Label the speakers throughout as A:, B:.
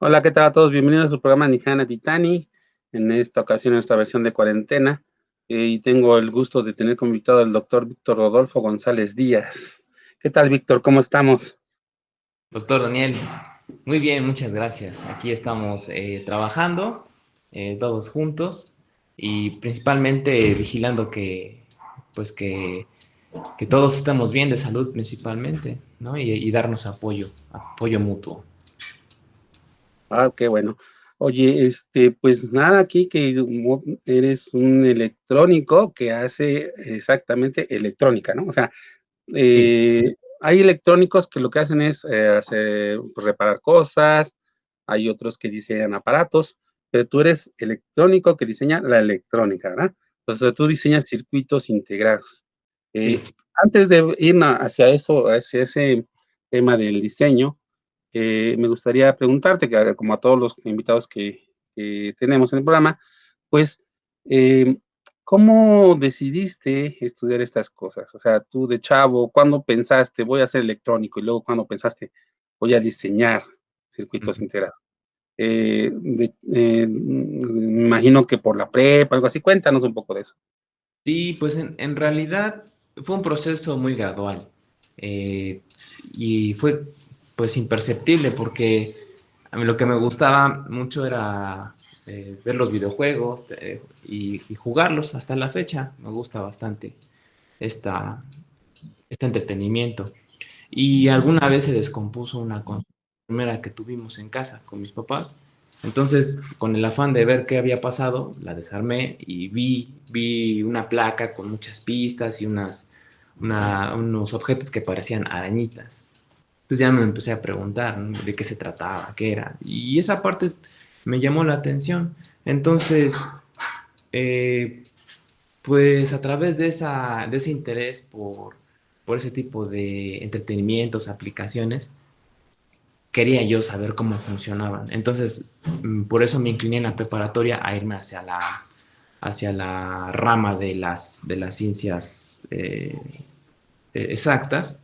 A: Hola, ¿qué tal a todos? Bienvenidos a su programa Nihana Titani. En esta ocasión, nuestra versión de cuarentena. Y tengo el gusto de tener como invitado al doctor Víctor Rodolfo González Díaz. ¿Qué tal, Víctor? ¿Cómo estamos?
B: Doctor Daniel, muy bien, muchas gracias. Aquí estamos trabajando todos juntos y principalmente vigilando pues que todos estemos bien de salud principalmente, ¿no? Y darnos apoyo mutuo.
A: Ah, qué bueno. Oye, pues nada, aquí que eres un electrónico que hace exactamente electrónica, ¿no? O sea,
B: Sí,
A: hay electrónicos que lo que hacen es hacer, pues, reparar cosas, hay otros que diseñan aparatos, pero tú eres electrónico que diseña la electrónica, ¿verdad? Entonces tú diseñas circuitos integrados.
B: sí.
A: Eh, Antes de ir hacia eso, hacia ese tema del diseño, me gustaría preguntarte, que como a todos los invitados que tenemos en el programa, pues, eh, ¿cómo decidiste estudiar estas cosas? O sea, tú de chavo, ¿cuándo pensaste voy a ser electrónico? Y luego, ¿cuándo pensaste voy a diseñar circuitos
B: Ujú.
A: integrados? Me imagino que por la prepa, algo así. Cuéntanos un poco de eso.
B: Sí, pues en realidad fue un proceso muy gradual eh, y fue pues imperceptible porque a mí lo que me gustaba mucho era ver los videojuegos y jugarlos hasta la fecha. Me gusta bastante esta, este entretenimiento. Y alguna vez se descompuso una consola primera que tuvimos en casa con mis papás. Entonces, con el afán de ver qué había pasado, la desarmé y vi una placa con muchas pistas y unos objetos que parecían arañitas. Entonces ya me empecé a preguntar, ¿no?, de qué se trataba, qué era. Y esa parte me llamó la atención. Entonces, eh, pues a través de ese interés por ese tipo de entretenimientos, aplicaciones, quería yo saber cómo funcionaban. Entonces, por eso me incliné en la preparatoria a irme hacia la rama de las ciencias exactas.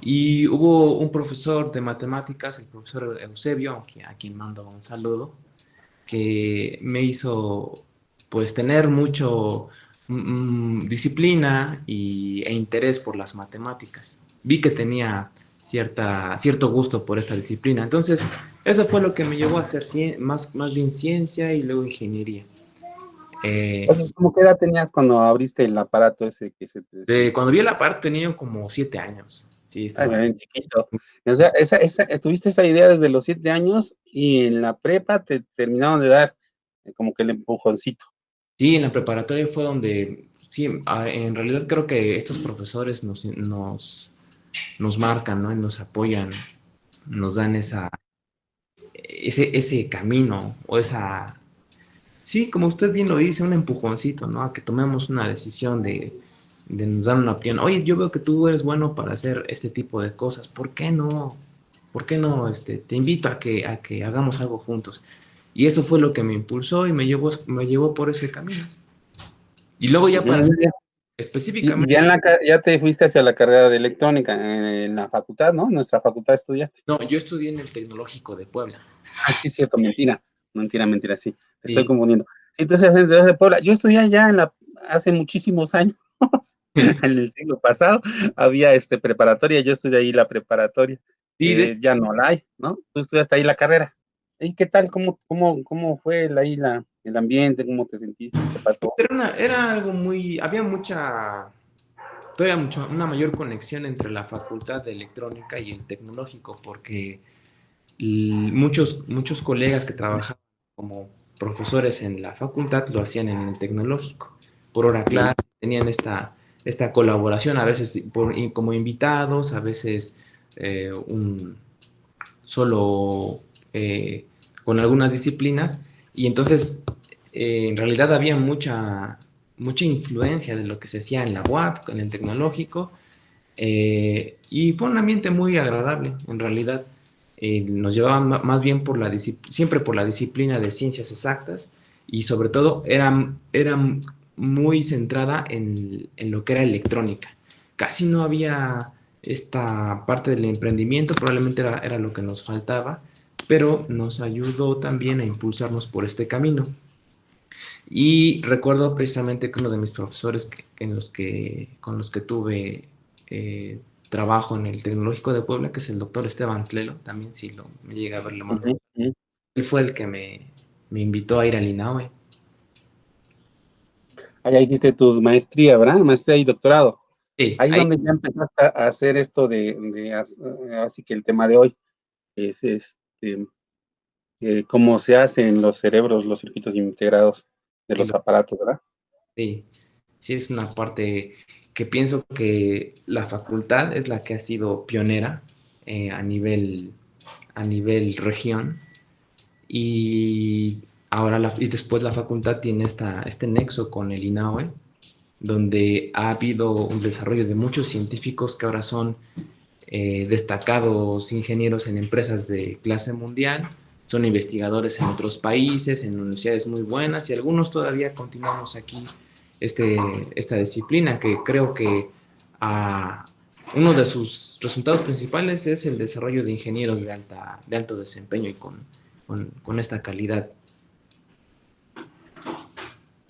B: Y hubo un profesor de matemáticas, el profesor Eusebio, a quien mando un saludo, que me hizo pues tener mucho disciplina e interés por las matemáticas. Vi que tenía cierto gusto por esta disciplina. Entonces, eso fue lo que me llevó a hacer más bien ciencia y luego ingeniería. Eh,
A: Oye, ¿cómo qué edad tenías cuando abriste el aparato ese que se te
B: Cuando vi
A: descompuso?
B: la parte tenía como 7 años. Sí,
A: Ay,
B: estaba.
A: bien chiquito. O sea, tuviste esa idea desde los 7 años y en la prepa te terminaron de dar, como que el empujoncito.
B: Sí, en la preparatoria fue donde, sí, en realidad creo que estos profesores nos marcan, ¿no? Y nos apoyan, nos dan ese camino o sí, como usted bien lo dice, un empujoncito, ¿no? A que tomemos una decisión de nos dar una opinión. Oye, yo veo que tú eres bueno para hacer este tipo de cosas, ¿por qué no? ¿Por qué no? Te invito a que hagamos algo juntos. Y eso fue lo que me impulsó y me llevó por ese camino. Y luego ya para
A: Muy bien. Y
B: específicamente,
A: ya ya te fuiste hacia la carrera de electrónica en la facultad, ¿no? En nuestra facultad estudiaste.
B: no, yo estudié en el Tecnológico de Puebla.
A: Ah, sí, cierto, mentira. Mentira, mentira, sí. Te estoy
B: Sí.
A: confundiendo. Sí, entonces eres de Puebla. Yo estudié allá hace muchísimos años, en el siglo pasado, había preparatoria, yo estudié ahí la preparatoria.
B: Sí,
A: Ya no la hay, ¿no? Tú estudiaste ahí la carrera. ¿Y qué tal? ¿Cómo fue ahí el ambiente? ¿Cómo te sentiste? ¿Qué pasó?
B: era algo había una mayor conexión entre la Facultad de Electrónica y el Tecnológico, porque muchos colegas que trabajaban como profesores en la facultad lo hacían en el Tecnológico. Por hora
A: Mm,
B: clase, tenían esta colaboración, a veces como invitados, a veces un solo con algunas disciplinas, y entonces en realidad había mucha influencia de lo que se hacía en la UAP, en el tecnológico, y fue un ambiente muy agradable, en realidad. Nos llevaban más bien siempre por la disciplina de ciencias exactas, y sobre todo era muy centrada en lo que era electrónica. Casi no había esta parte del emprendimiento, probablemente era lo que nos faltaba, pero nos ayudó también a impulsarnos por este camino. Y recuerdo precisamente que uno de mis profesores con los que tuve trabajo en el Tecnológico de Puebla, que es el doctor Esteban Tlelo, también si me llega a ver, le mando.
A: Ujú, ujú.
B: Él fue el que me invitó a ir al INAOE.
A: Allá hiciste tu maestría, ¿verdad? Maestría y doctorado.
B: Sí,
A: Ahí es
B: ahí,
A: donde ya empezaste a hacer esto así que el tema de hoy es cómo se hacen los cerebros, los circuitos integrados de
B: ahí
A: los aparatos, ¿verdad?
B: sí, sí es una parte que pienso que la facultad es la que ha sido pionera a nivel región y ahora y después la facultad tiene este nexo con el INAOE, donde ha habido un desarrollo de muchos científicos que ahora son destacados ingenieros en empresas de clase mundial, son investigadores en otros países, en universidades muy buenas y algunos todavía continuamos aquí este, esta disciplina que creo que uno de sus resultados principales es el desarrollo de ingenieros de alto desempeño y con esta calidad.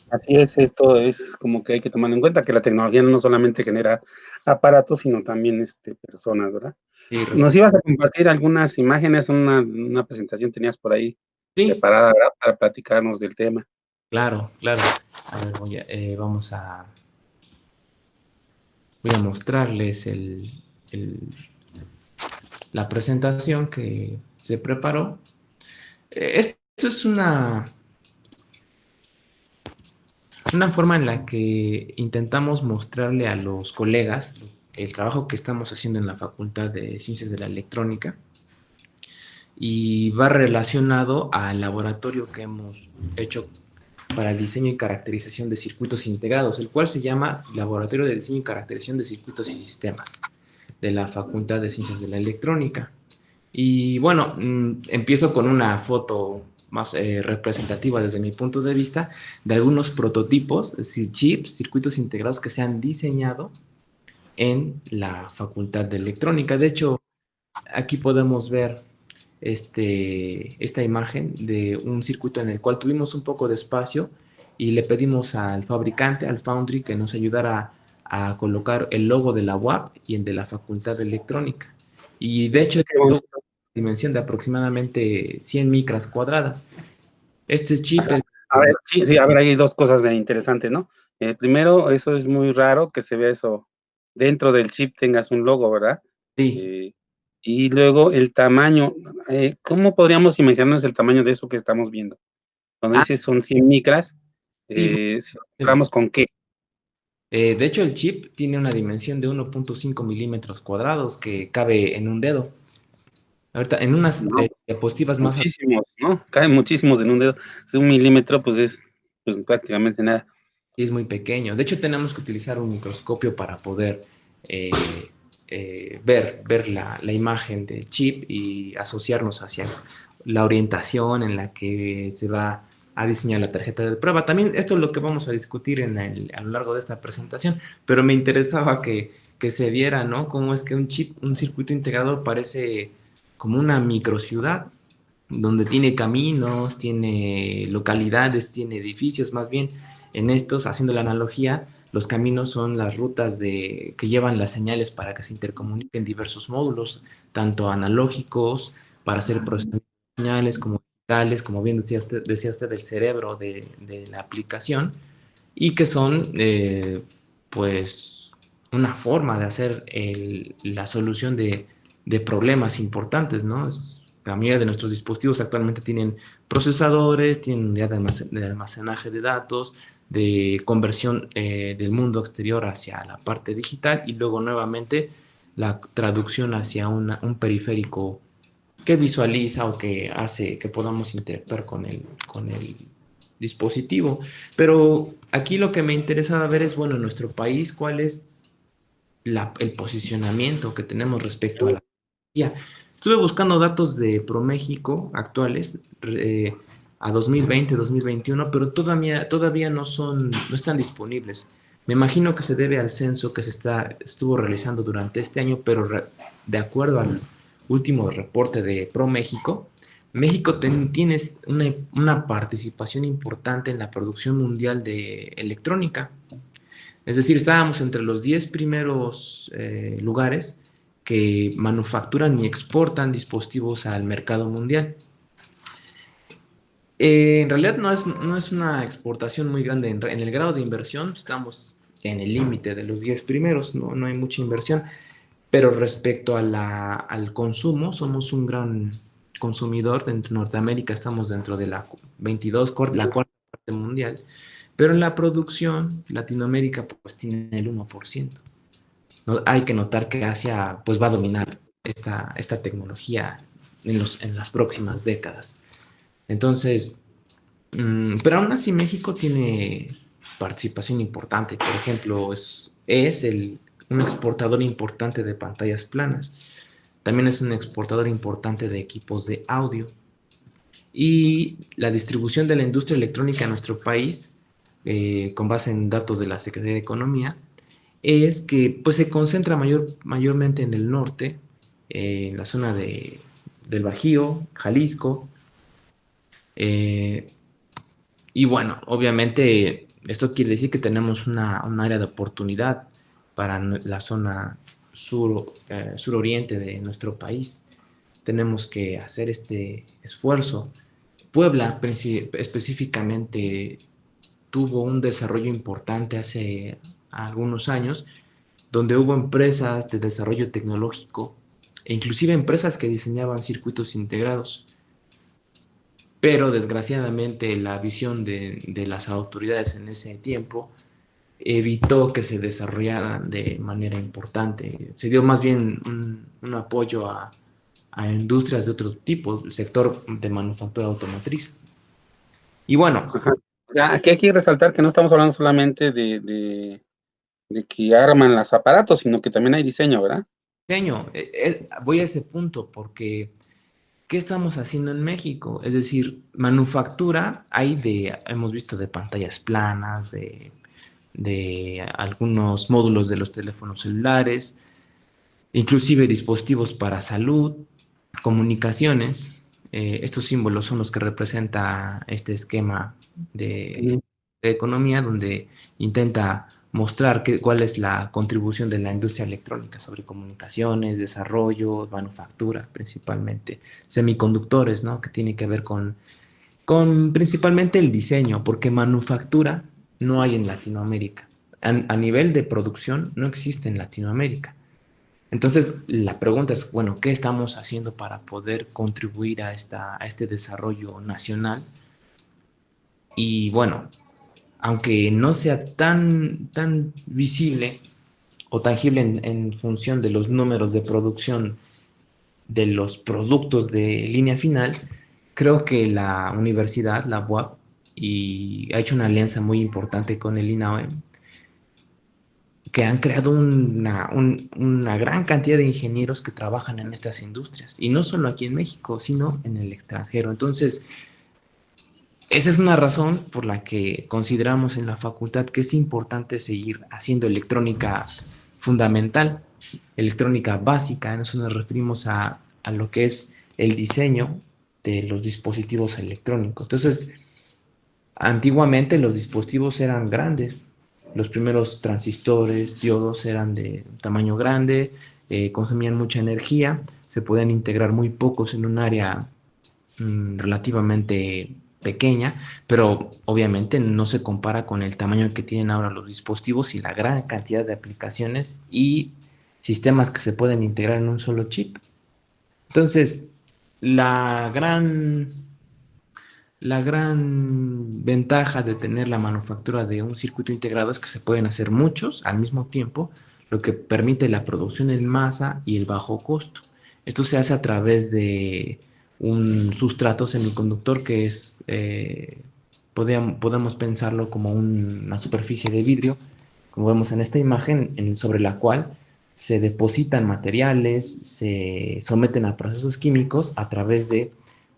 A: Así es, esto es como que hay que tomar en cuenta que la tecnología no solamente genera aparatos, sino también personas, ¿verdad?
B: Sí,
A: Nos ibas a compartir algunas imágenes, una presentación tenías por ahí
B: sí,
A: preparada, ¿verdad? Para platicarnos del tema.
B: claro, claro. A ver, voy a mostrarles el- la presentación que se preparó. Esto es una forma en la que intentamos mostrarle a los colegas el trabajo que estamos haciendo en la Facultad de Ciencias de la Electrónica y va relacionado al laboratorio que hemos hecho para el diseño y caracterización de circuitos integrados, el cual se llama Laboratorio de Diseño y Caracterización de Circuitos y Sistemas de la Facultad de Ciencias de la Electrónica. Y bueno, empiezo con una foto más representativa desde mi punto de vista de algunos prototipos, es decir, chips, circuitos integrados que se han diseñado en la Facultad de Electrónica. De hecho, aquí podemos ver esta imagen de un circuito en el cual tuvimos un poco de espacio y le pedimos al fabricante, al Foundry, que nos ayudara a colocar el logo de la UAP y el de la Facultad de Electrónica. Y de hecho,
A: Qué bonito.
B: dimensión de aproximadamente 100 micras cuadradas. Este chip
A: Ajá.
B: es...
A: A ver, sí, sí, a ver, hay dos cosas interesantes, ¿no? Primero, eso es muy raro que se vea eso dentro del chip tengas un logo, ¿verdad?
B: Sí,
A: Eh, y luego el tamaño, ¿cómo podríamos imaginarnos el tamaño de eso que estamos viendo? Cuando
B: ah,
A: dices son 100 micras,
B: sí,
A: si lo comparamos con qué.
B: de hecho, el chip tiene una dimensión de 1.5 milímetros cuadrados que cabe en un dedo. Ahorita, en unas
A: No,
B: diapositivas más
A: muchísimos, ¿no? Caen muchísimos en un dedo. Si un milímetro, pues es pues prácticamente nada.
B: sí es muy pequeño. De hecho, tenemos que utilizar un microscopio para poder eh, ver la imagen del chip y asociarnos hacia la orientación en la que se va a diseñar la tarjeta de prueba. También esto es lo que vamos a discutir a lo largo de esta presentación, pero me interesaba que se viera, ¿no? Cómo es que un chip, un circuito integrador parece como una microciudad donde tiene caminos, tiene localidades, tiene edificios, más bien en estos, haciendo la analogía, los caminos son las rutas que llevan las señales para que se intercomuniquen diversos módulos, tanto analógicos para hacer procesamiento de señales como digitales, como bien decía usted del cerebro de la aplicación, y que son pues una forma de hacer la solución de problemas importantes, ¿no? La mayoría de nuestros dispositivos actualmente tienen procesadores, tienen unidad de almacenaje de datos, de conversión del mundo exterior hacia la parte digital y luego nuevamente la traducción hacia un periférico que visualiza o que hace que podamos interactuar con el dispositivo. Pero aquí lo que me interesaba ver es, bueno, en nuestro país, cuál es el posicionamiento que tenemos respecto a la tecnología. Estuve buscando datos de ProMéxico actuales a 2020, 2021, pero todavía no están disponibles. Me imagino que se debe al censo que estuvo realizando durante este año, pero de acuerdo al último reporte de ProMéxico, México tiene una participación importante en la producción mundial de electrónica. Es decir, estábamos entre los 10 primeros lugares que manufacturan y exportan dispositivos al mercado mundial. En realidad no es una exportación muy grande. En el grado de inversión estamos en el límite de los 10 primeros, no hay mucha inversión. Pero respecto a al consumo, somos un gran consumidor. Dentro de Norteamérica estamos dentro de la 22, la cuarta parte mundial. Pero en la producción, Latinoamérica pues tiene el 1%. No, hay que notar que Asia pues va a dominar esta tecnología en las próximas décadas. Entonces, pero aún así México tiene participación importante. Por ejemplo, un exportador importante de pantallas planas. También es un exportador importante de equipos de audio. Y la distribución de la industria electrónica en nuestro país, con base en datos de la Secretaría de Economía, es que pues, se concentra mayormente en el norte, en la zona del Bajío, Jalisco. eh, y bueno, obviamente esto quiere decir que tenemos un área de oportunidad para la zona suroriente de nuestro país. Tenemos que hacer este esfuerzo. Puebla específicamente tuvo un desarrollo importante hace algunos años, donde hubo empresas de desarrollo tecnológico e inclusive empresas que diseñaban circuitos integrados. Pero desgraciadamente la visión de las autoridades en ese tiempo evitó que se desarrollaran de manera importante. Se dio más bien un apoyo a industrias de otro tipo, el sector de manufactura automotriz. Y bueno,
A: Ajá. Ya, aquí hay que resaltar que no estamos hablando solamente de que arman los aparatos, sino que también hay diseño, ¿verdad?
B: diseño, voy a ese punto porque ¿qué estamos haciendo en México? Es decir, manufactura hay hemos visto de pantallas planas, de algunos módulos de los teléfonos celulares, inclusive dispositivos para salud, comunicaciones. Estos símbolos son los que representa este esquema
A: Sí.
B: de economía donde intenta mostrar cuál es la contribución de la industria electrónica sobre comunicaciones, desarrollo, manufactura, principalmente semiconductores, ¿no? Que tiene que ver con principalmente el diseño, porque manufactura no hay en Latinoamérica. A nivel de producción no existe en Latinoamérica. Entonces, la pregunta es, bueno, ¿qué estamos haciendo para poder contribuir a este desarrollo nacional? Y bueno, aunque no sea tan visible o tangible en función de los números de producción de los productos de línea final, creo que la universidad, la UAP, ha hecho una alianza muy importante con el INAOE, que han creado una gran cantidad de ingenieros que trabajan en estas industrias, y no solo aquí en México, sino en el extranjero. Entonces, esa es una razón por la que consideramos en la facultad que es importante seguir haciendo electrónica fundamental, electrónica básica. En eso nos referimos a lo que es el diseño de los dispositivos electrónicos. Entonces, antiguamente los dispositivos eran grandes. Los primeros transistores, diodos eran de tamaño grande, consumían mucha energía, se podían integrar muy pocos en un área relativamente pequeña, pero obviamente no se compara con el tamaño que tienen ahora los dispositivos y la gran cantidad de aplicaciones y sistemas que se pueden integrar en un solo chip. Entonces, la gran la gran ventaja de tener la manufactura de un circuito integrado es que se pueden hacer muchos al mismo tiempo, lo que permite la producción en masa y el bajo costo. Esto se hace a través de un sustrato semiconductor que podemos pensarlo como una superficie de vidrio, como vemos en esta imagen, sobre la cual se depositan materiales, se someten a procesos químicos a través de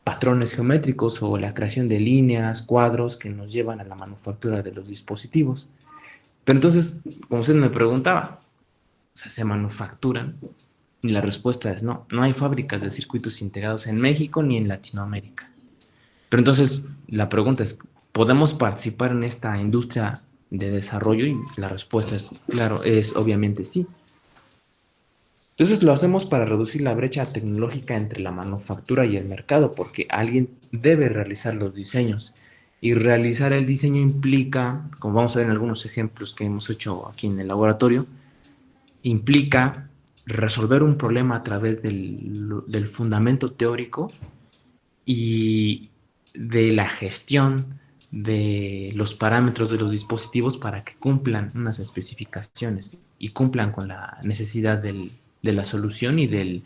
B: patrones geométricos o la creación de líneas, cuadros que nos llevan a la manufactura de los dispositivos. Pero entonces, como usted me preguntaba, o sea, se manufacturan. Y la respuesta es no, no hay fábricas de circuitos integrados en México ni en Latinoamérica. Pero entonces la pregunta es, ¿podemos participar en esta industria de desarrollo? Y la respuesta es, claro, es obviamente sí. Entonces lo hacemos para reducir la brecha tecnológica entre la manufactura y el mercado, porque alguien debe realizar los diseños. Y realizar el diseño implica, como vamos a ver en algunos ejemplos que hemos hecho aquí en el laboratorio, implica resolver un problema a través del fundamento teórico y de la gestión de los parámetros de los dispositivos para que cumplan unas especificaciones y cumplan con la necesidad de la solución y de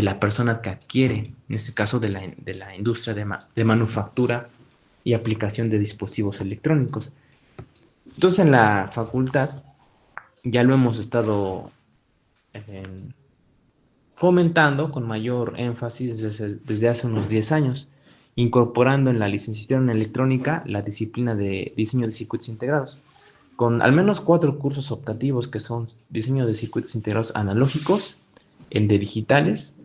B: la persona que adquiere, en este caso de la industria de manufactura y aplicación de dispositivos electrónicos. Entonces en la facultad ya lo hemos estado eh, fomentando con mayor énfasis desde hace unos 10 años, incorporando en la licenciatura en electrónica la disciplina de diseño de circuitos integrados, con al menos 4 cursos optativos que son diseño de circuitos integrados analógicos, el de digitales,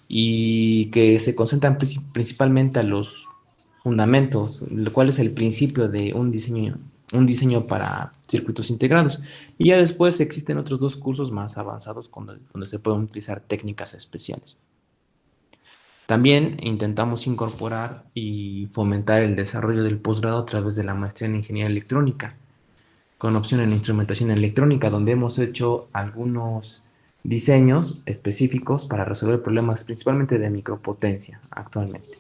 B: y que se concentran principalmente a los fundamentos, lo cual es el principio de un diseño para circuitos integrados. Y ya después existen otros 2 cursos más avanzados donde se pueden utilizar técnicas especiales. También intentamos incorporar y fomentar el desarrollo del posgrado a través de la maestría en ingeniería electrónica, con opción en instrumentación electrónica, donde hemos hecho algunos diseños específicos para resolver problemas principalmente de micropotencia actualmente.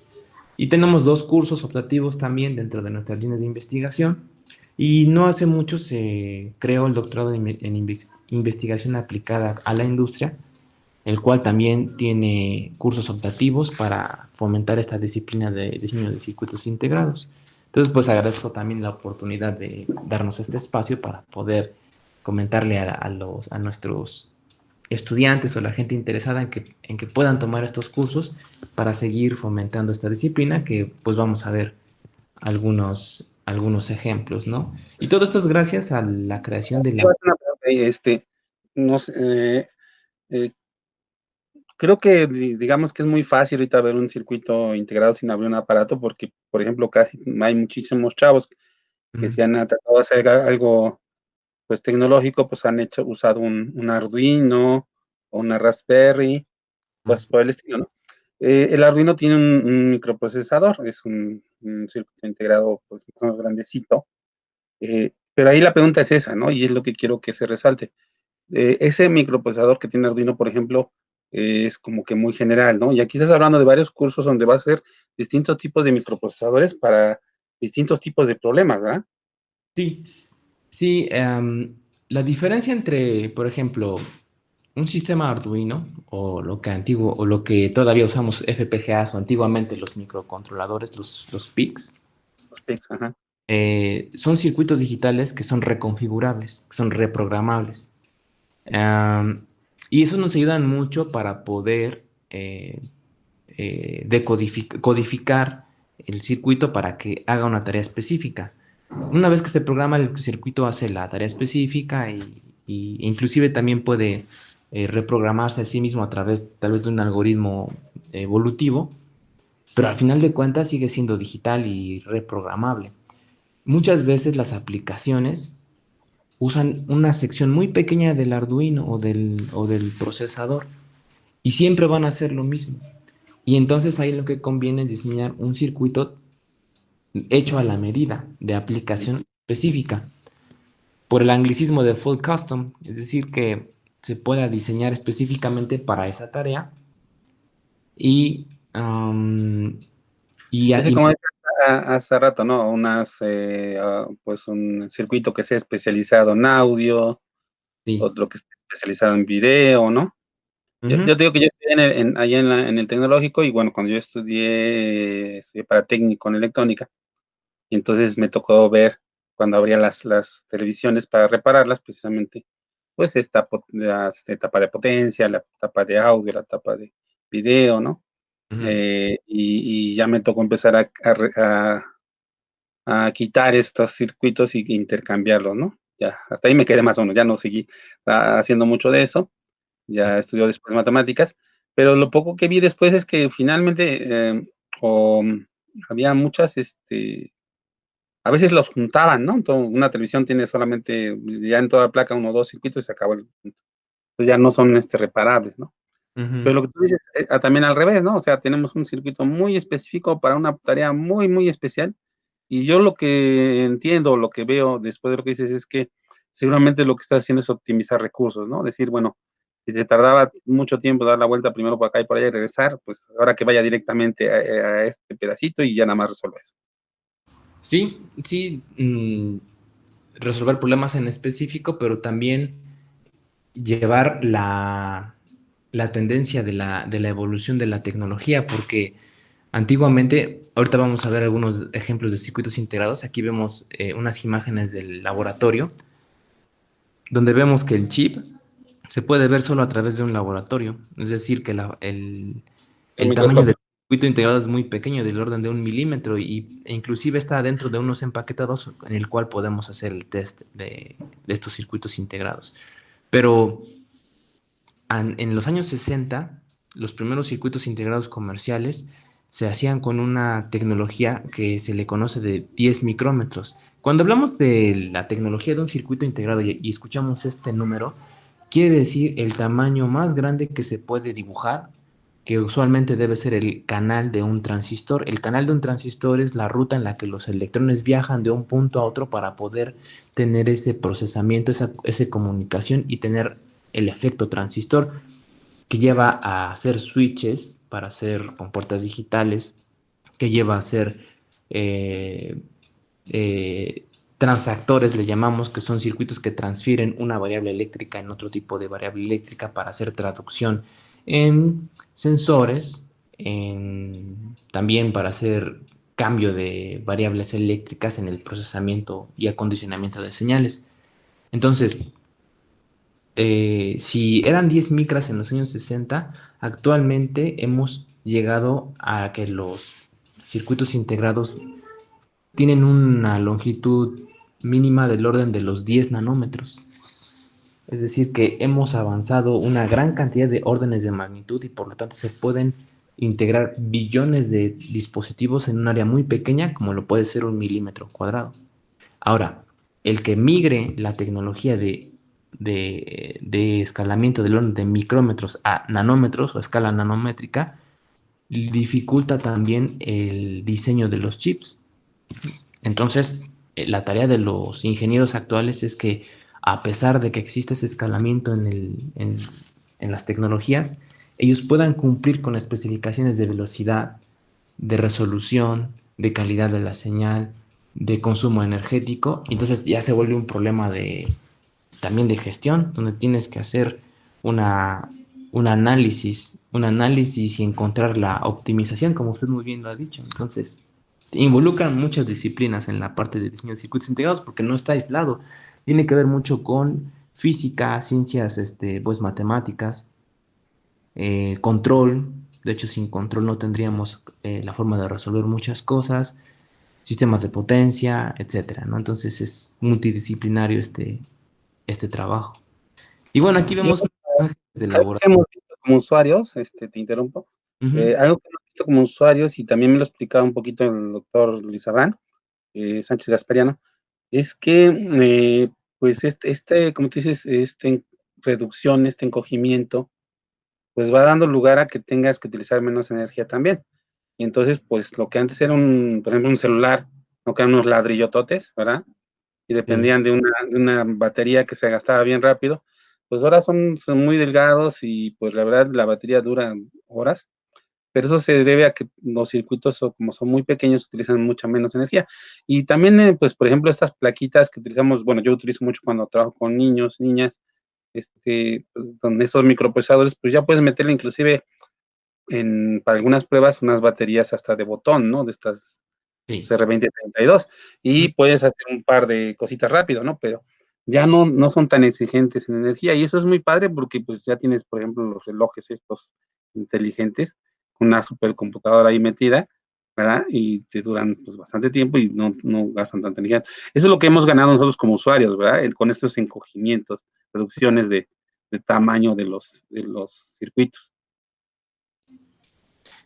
B: Y tenemos 2 cursos optativos también dentro de nuestras líneas de investigación. Y no hace mucho se creó el doctorado en investigación aplicada a la industria, el cual también tiene cursos optativos para fomentar esta disciplina de diseño de circuitos integrados. Entonces, pues agradezco también la oportunidad de darnos este espacio para poder comentarle a nuestros estudiantes o la gente interesada en que puedan tomar estos cursos para seguir fomentando esta disciplina, que pues vamos a ver algunos ejemplos, ¿no? Y todo esto es gracias a la creación de
A: Te voy
B: la...
A: a hacer una pregunta ahí, no sé, eh, creo que digamos que es muy fácil ahorita ver un circuito integrado sin abrir un aparato, porque, por ejemplo, casi hay muchísimos chavos que
B: Mm,
A: se han tratado de hacer algo pues tecnológico, pues han usado un Arduino o una Raspberry,
B: mm,
A: pues por el estilo, ¿no? El Arduino tiene un microprocesador, es un circuito integrado pues más grandecito, pero ahí la pregunta es esa, ¿no? Y es lo que quiero que se resalte. Ese microprocesador que tiene Arduino, por ejemplo, es como que muy general, ¿no? Y aquí estás hablando de varios cursos donde va a ser distintos tipos de microprocesadores para distintos tipos de problemas, ¿verdad?
B: sí, sí, la diferencia entre, por ejemplo, un sistema Arduino o lo que todavía usamos FPGAs o antiguamente los microcontroladores, los PICs,
A: Los PICs, ajá.
B: son circuitos digitales que son reconfigurables, que son reprogramables. Y eso nos ayudan mucho para poder codificar el circuito para que haga una tarea específica. Una vez que se programa, el circuito hace la tarea específica y inclusive también puede reprogramarse a sí mismo a través tal vez de un algoritmo evolutivo, pero al final de cuentas sigue siendo digital y reprogramable. Muchas veces las aplicaciones usan una sección muy pequeña del Arduino o del procesador y siempre van a hacer lo mismo. Y entonces ahí lo que conviene es diseñar un circuito hecho a la medida de aplicación específica por el anglicismo de full custom, es decir, que se pueda diseñar específicamente para esa tarea y, am,
A: Es que
B: y-
A: como decía hace rato, ¿no? Pues un circuito que sea especializado en audio,
B: sí.
A: otro que esté especializado en video, ¿no?
B: Ujú,
A: Yo te digo que yo estudié allá en el tecnológico y bueno, cuando yo estudié para técnico en electrónica, y entonces me tocó ver cuando abría las televisiones para repararlas, precisamente, pues la etapa de potencia, la etapa de audio, la etapa de video, ¿no?
B: ujú,
A: Y ya me tocó empezar a quitar estos circuitos y intercambiarlos, ¿no? Ya, hasta ahí me quedé más o menos, ya no seguí haciendo mucho de eso, ya estudió después matemáticas, pero lo poco que vi después es que finalmente, había muchas, a veces los juntaban, ¿no? Una televisión tiene solamente, ya en toda placa, uno o dos circuitos y se acabó el punto. Pues ya no son, reparables, ¿no? Pero
B: Ujú.
A: lo que tú dices, también al revés, ¿no? O sea, tenemos un circuito muy específico para una tarea muy, muy especial. Y yo lo que entiendo, lo que veo después de lo que dices es que seguramente lo que estás haciendo es optimizar recursos, ¿no? Decir, bueno, si te tardaba mucho tiempo dar la vuelta primero por acá y por allá y regresar, pues ahora que vaya directamente a este pedacito y ya nada más resuelve eso.
B: Sí, sí, resolver problemas en específico, pero también llevar la tendencia de la evolución de la tecnología, porque antiguamente, ahorita vamos a ver algunos ejemplos de circuitos integrados. Aquí vemos unas imágenes del laboratorio, donde vemos que el chip se puede ver solo a través de un laboratorio. Es decir, que
A: El
B: el tamaño del
A: microscopio.
B: circuito integrado es muy pequeño, del orden de 1 milímetro, e inclusive está dentro de unos empaquetados en el cual podemos hacer el test de estos circuitos integrados. Pero en los años 60, los primeros circuitos integrados comerciales se hacían con una tecnología que se le conoce de 10 micrómetros. Cuando hablamos de la tecnología de un circuito integrado y escuchamos este número, quiere decir el tamaño más grande que se puede dibujar, que usualmente debe ser el canal de un transistor. El canal de un transistor es la ruta en la que los electrones viajan de un punto a otro para poder tener ese procesamiento, esa comunicación y tener el efecto transistor, que lleva a hacer switches para hacer compuertas digitales, que lleva a hacer eh, transactores, le llamamos, que son circuitos que transfieren una variable eléctrica en otro tipo de variable eléctrica para hacer traducción en sensores, también para hacer cambio de variables eléctricas en el procesamiento y acondicionamiento de señales. Entonces, si eran 10 micras en los años 60, actualmente hemos llegado a que los circuitos integrados tienen una longitud mínima del orden de los 10 nanómetros. Es decir, que hemos avanzado una gran cantidad de órdenes de magnitud y por lo tanto se pueden integrar billones de dispositivos en un área muy pequeña como lo puede ser 1 milímetro cuadrado. Ahora, el que migre la tecnología de escalamiento del orden de micrómetros a nanómetros o escala nanométrica dificulta también el diseño de los chips. Entonces, la tarea de los ingenieros actuales es que, a pesar de que existe ese escalamiento en las tecnologías, ellos puedan cumplir con especificaciones de velocidad, de resolución, de calidad de la señal, de consumo energético. Y entonces ya se vuelve un problema también de gestión, donde tienes que hacer una, un análisis y encontrar la optimización, como usted muy bien lo ha dicho. Entonces, involucran muchas disciplinas en la parte de diseño de circuitos integrados porque no está aislado. Tiene que ver mucho con física, ciencias, pues matemáticas, control. De hecho, sin control no tendríamos la forma de resolver muchas cosas, sistemas de potencia, etcétera, ¿no? Entonces es multidisciplinario este trabajo. Y bueno, aquí
A: Y
B: vemos imágenes del
A: algo que
B: laboratorio.
A: hemos visto como usuarios, te interrumpo,
B: Ujú.
A: algo que hemos visto como usuarios, y también me lo explicaba un poquito el doctor Luis Abrán, Sánchez Gaspariano, es que, pues, como tú dices, reducción, este encogimiento, pues, va dando lugar a que tengas que utilizar menos energía también. Y entonces, pues, lo que antes era por ejemplo, un celular, ¿no? Que eran unos ladrillototes, ¿verdad? Y
B: Sí.
A: dependían de una batería que se gastaba bien rápido, pues ahora son muy delgados y, pues, la verdad, la batería dura horas, pero eso se debe a que los circuitos, como son muy pequeños, utilizan mucha menos energía. Y también, pues, por ejemplo, estas plaquitas que utilizamos, bueno, yo utilizo mucho cuando trabajo con niños, niñas, pues, donde estos microprocesadores, pues, ya puedes meterle inclusive para algunas pruebas unas baterías hasta de botón, ¿no? De estas
B: Sí.
A: CR2032, y puedes hacer un par de cositas rápido, ¿no? Pero ya no son tan exigentes en energía, y eso es muy padre porque, pues, ya tienes, por ejemplo, los relojes estos inteligentes, una supercomputadora ahí metida, ¿verdad? Y te duran, pues, bastante tiempo y no gastan tanta energía. Eso es lo que hemos ganado nosotros como usuarios, ¿verdad? Con estos encogimientos, reducciones de tamaño de los circuitos.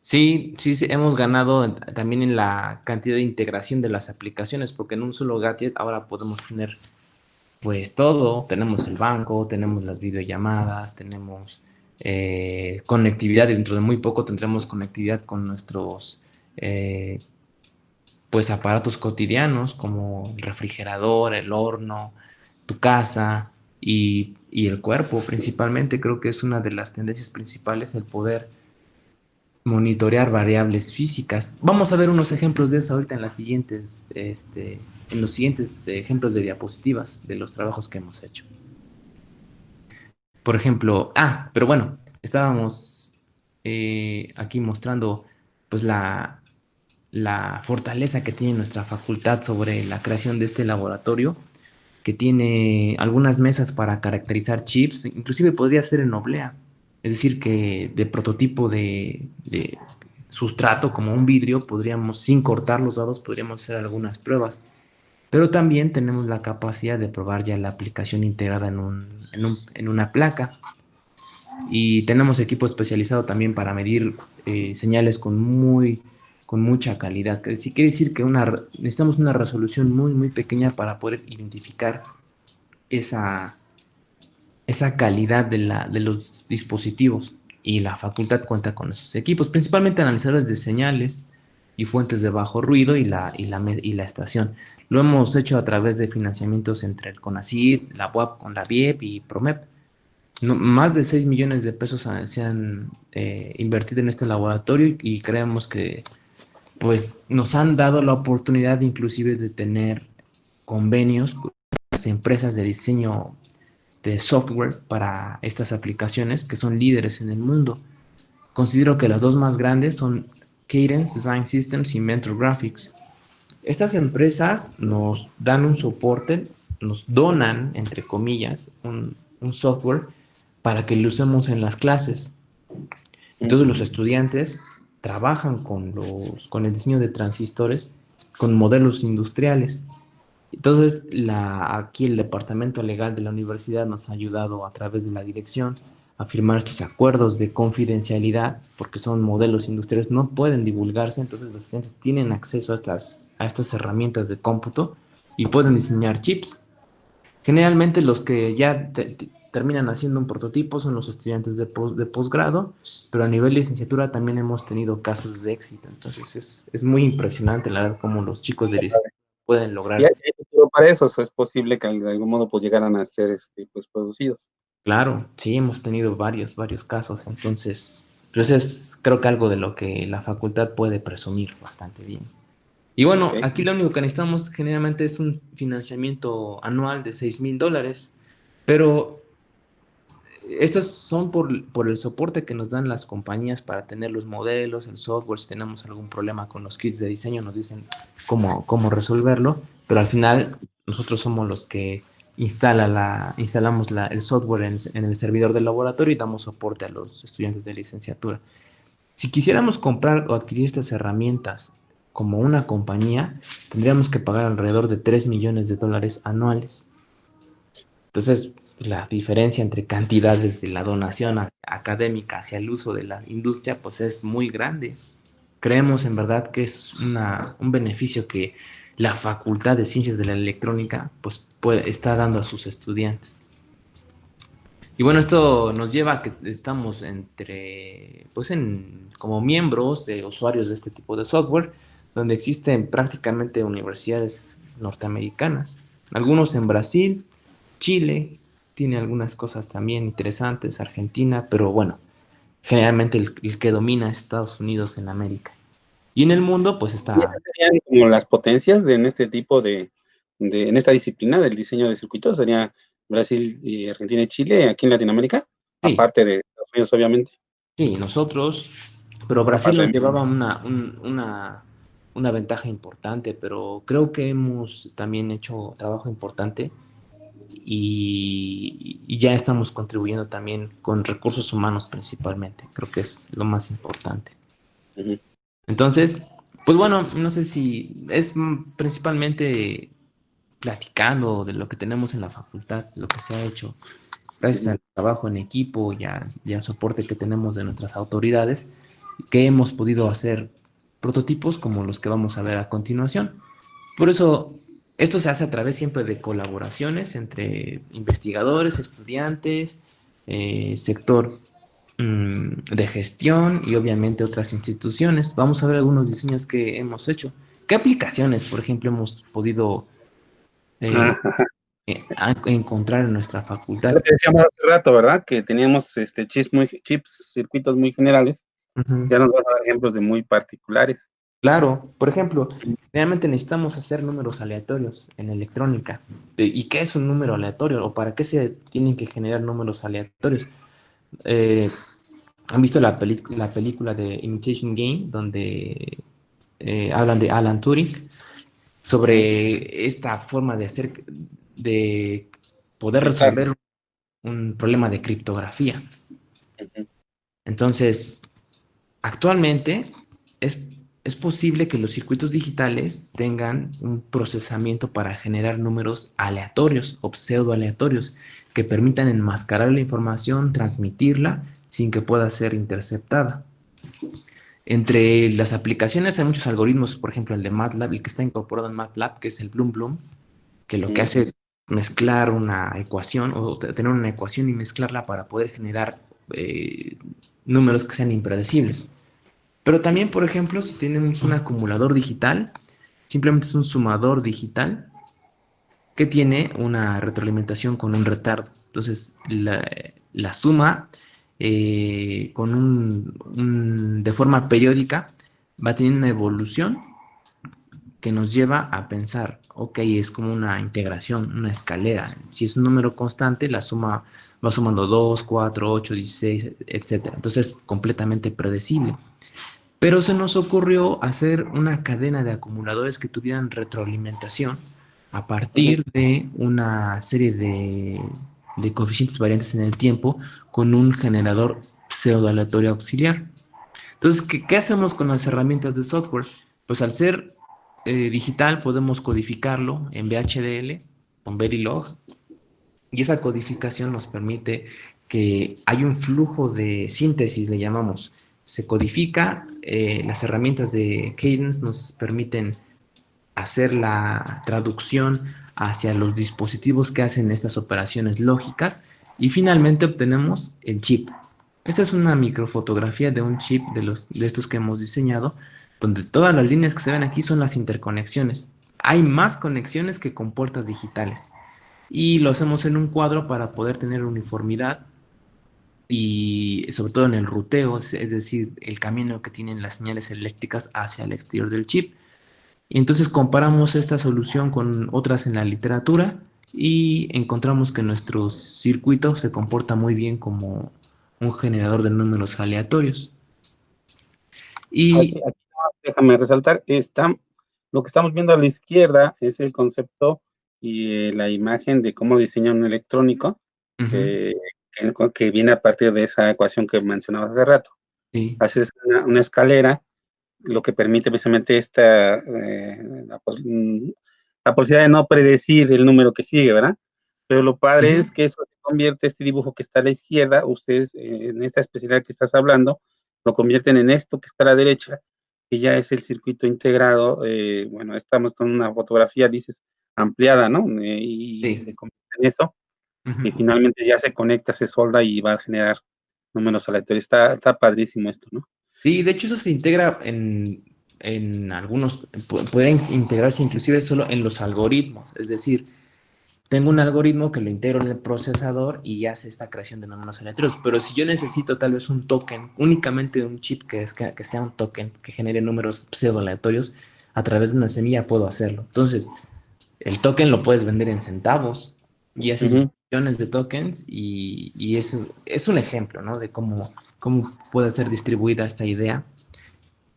B: Sí, sí, sí, hemos ganado también en la cantidad de integración de las aplicaciones, porque en un solo gadget ahora podemos tener pues todo, tenemos el banco, tenemos las videollamadas, tenemos conectividad, dentro de muy poco tendremos conectividad con nuestros eh, pues aparatos cotidianos como el refrigerador, el horno, tu casa y el cuerpo principalmente. Creo que es una de las tendencias principales el poder monitorear variables físicas. Vamos a ver unos ejemplos de eso ahorita en las siguientes, en los siguientes ejemplos de diapositivas de los trabajos que hemos hecho. Por ejemplo, pero bueno, estábamos aquí mostrando pues la fortaleza que tiene nuestra facultad sobre la creación de este laboratorio, que tiene algunas mesas para caracterizar chips, inclusive podría ser en oblea, es decir, que de prototipo de sustrato como un vidrio, podríamos, sin cortar los dados, podríamos hacer algunas pruebas. Pero también tenemos la capacidad de probar ya la aplicación integrada en una placa. Y tenemos equipo especializado también para medir señales con mucha calidad. Sí, quiere decir que necesitamos una resolución muy, muy pequeña para poder identificar esa, esa calidad de los dispositivos. Y la facultad cuenta con esos equipos, principalmente analizadores de señales y fuentes de bajo ruido y la estación. Lo hemos hecho a través de financiamientos entre el CONACYT, la UAP con la BIEP y PROMEP. Más de 6 millones de pesos se han invertido en este laboratorio y creemos que pues nos han dado la oportunidad inclusive de tener convenios con las empresas de diseño de software para estas aplicaciones que son líderes en el mundo. Considero que las dos más grandes son Cadence Design Systems y Mentor Graphics. Estas empresas nos dan un soporte, nos donan, entre comillas, un software para que lo usemos en las clases. Entonces los estudiantes trabajan con el diseño de transistores, con modelos industriales. Entonces, aquí el departamento legal de la universidad nos ha ayudado a través de la dirección a firmar estos acuerdos de confidencialidad, porque son modelos industriales, no pueden divulgarse, entonces los estudiantes tienen acceso a estas herramientas de cómputo y pueden diseñar chips. Generalmente los que ya terminan haciendo un prototipo son los estudiantes de posgrado, pero a nivel de licenciatura también hemos tenido casos de éxito. Entonces es muy impresionante la verdad cómo los chicos de licenciatura pueden
A: Y
B: lograr.
A: hay futuro para eso, o sea, es posible que de algún modo pues llegaran a ser pues producidos.
B: Claro, sí, hemos tenido varios casos. Entonces, pues es creo que algo de lo que la facultad puede presumir bastante bien. Y bueno,
A: Ok.
B: aquí lo único que necesitamos generalmente es un financiamiento anual de $6,000, pero estos son por el soporte que nos dan las compañías para tener los modelos, el software. Si tenemos algún problema con los kits de diseño, nos dicen cómo resolverlo, pero al final nosotros somos los que instalamos el software en el servidor del laboratorio y damos soporte a los estudiantes de licenciatura. Si quisiéramos comprar o adquirir estas herramientas como una compañía, tendríamos que pagar alrededor de $3 millones anuales. Entonces, la diferencia entre cantidades de la donación académica hacia el uso de la industria, pues es muy grande. Creemos en verdad que es un beneficio que la Facultad de Ciencias de la Electrónica, pues está dando a sus estudiantes. Y bueno, esto nos lleva a que estamos como miembros de usuarios de este tipo de software, donde existen prácticamente universidades norteamericanas, algunos en Brasil, Chile, tiene algunas cosas también interesantes, Argentina, pero bueno, generalmente el que domina es Estados Unidos en América. Y en el mundo, pues
A: Y
B: está,
A: esas serían como las potencias en este tipo en esta disciplina del diseño de circuitos, sería Brasil y Argentina y Chile, aquí en Latinoamérica,
B: sí,
A: aparte de Estados Unidos, obviamente,
B: sí, nosotros, pero Brasil
A: aparte
B: nos
A: de
B: llevaba una ventaja importante, pero creo que hemos también hecho trabajo importante y ya estamos contribuyendo también con recursos humanos principalmente, creo que es lo más importante.
A: Ujú.
B: Entonces, pues bueno, no sé si es principalmente platicando de lo que tenemos en la facultad, lo que se ha hecho. gracias
A: Ujú.
B: al trabajo en equipo y al soporte que tenemos de nuestras autoridades, que hemos podido hacer prototipos como los que vamos a ver a continuación. Por eso, esto se hace a través siempre de colaboraciones entre investigadores, estudiantes, sector de gestión y obviamente otras instituciones. Vamos a ver algunos diseños que hemos hecho. ¿Qué aplicaciones, por ejemplo, hemos podido eh,
A: Ajá.
B: encontrar en nuestra
A: Lo
B: facultad?
A: que decíamos hace rato, ¿verdad? Que teníamos chips, circuitos muy generales.
B: Ujú.
A: Ya nos vas a dar ejemplos de muy particulares.
B: Claro, por ejemplo, realmente necesitamos hacer números aleatorios en electrónica. ¿Y qué es un número aleatorio? ¿O para qué se tienen que generar números aleatorios? Eh, ¿Han visto la película de Imitation Game, donde hablan de Alan Turing, sobre esta forma de poder
A: Pensar.
B: resolver un problema de criptografía?
A: Ujú.
B: Entonces, actualmente es, es posible que los circuitos digitales tengan un procesamiento para generar números aleatorios o pseudo aleatorios que permitan enmascarar la información, transmitirla sin que pueda ser interceptada. Entre las aplicaciones hay muchos algoritmos, por ejemplo el de MATLAB, el que está incorporado en MATLAB, que es el Bloom Bloom, que lo que
A: Ujú.
B: hace es mezclar una ecuación o tener una ecuación y mezclarla para poder generar eh, números que sean impredecibles. Pero también, por ejemplo, si tenemos un acumulador digital, simplemente es un sumador digital que tiene una retroalimentación con un retardo. Entonces, la suma de forma periódica va teniendo una evolución que nos lleva a pensar, ok, es como una integración, una escalera. Si es un número constante, la suma va sumando 2, 4, 8, 16, etcétera. Entonces, es completamente predecible. Pero se nos ocurrió hacer una cadena de acumuladores que tuvieran retroalimentación a
A: Ujú.
B: partir de una serie de coeficientes variantes en el tiempo con un generador pseudo aleatorio auxiliar. Entonces, ¿qué hacemos con las herramientas de software? Pues al ser digital podemos codificarlo en VHDL con Verilog y esa codificación nos permite que hay un flujo de síntesis, le llamamos. Se codifica, las herramientas de Cadence nos permiten hacer la traducción hacia los dispositivos que hacen estas operaciones lógicas y finalmente obtenemos el chip. Esta es una microfotografía de un chip de estos que hemos diseñado, donde todas las líneas que se ven aquí son las interconexiones. Hay más conexiones que con puertas digitales y lo hacemos en un cuadro para poder tener uniformidad y sobre todo en el ruteo, es decir, el camino que tienen las señales eléctricas hacia el exterior del chip. Y entonces comparamos esta solución con otras en la literatura y encontramos que nuestro circuito se comporta muy bien como un generador de números aleatorios. Y
A: Aquí déjame resaltar, lo que estamos viendo a la izquierda es el concepto y la imagen de cómo diseña un electrónico
B: ujú,
A: que, que viene a partir de esa ecuación que mencionabas hace rato.
B: sí,
A: Haces una escalera, lo que permite precisamente la posibilidad de no predecir el número que sigue, ¿verdad? Pero lo padre
B: ujú,
A: es que eso se convierte, este dibujo que está a la izquierda, ustedes en esta especialidad que estás hablando, lo convierten en esto que está a la derecha, que ya es el circuito integrado. Bueno, estamos con una fotografía, dices, ampliada, ¿no? Y se
B: sí,
A: convierte en eso, y
B: ujú.
A: finalmente ya se conecta, se solda y va a generar números aleatorios. Está padrísimo esto, ¿no?
B: Sí, de hecho eso se integra en algunos, puede integrarse inclusive solo en los algoritmos, es decir, tengo un algoritmo que lo integro en el procesador y hace esta creación de números aleatorios. Pero si yo necesito tal vez un token, únicamente un chip que sea un token que genere números pseudo aleatorios, a través de una semilla puedo hacerlo. Entonces, el token lo puedes vender en centavos y haces
A: Ujú.
B: millones de tokens y es un ejemplo, ¿no? De cómo puede ser distribuida esta idea.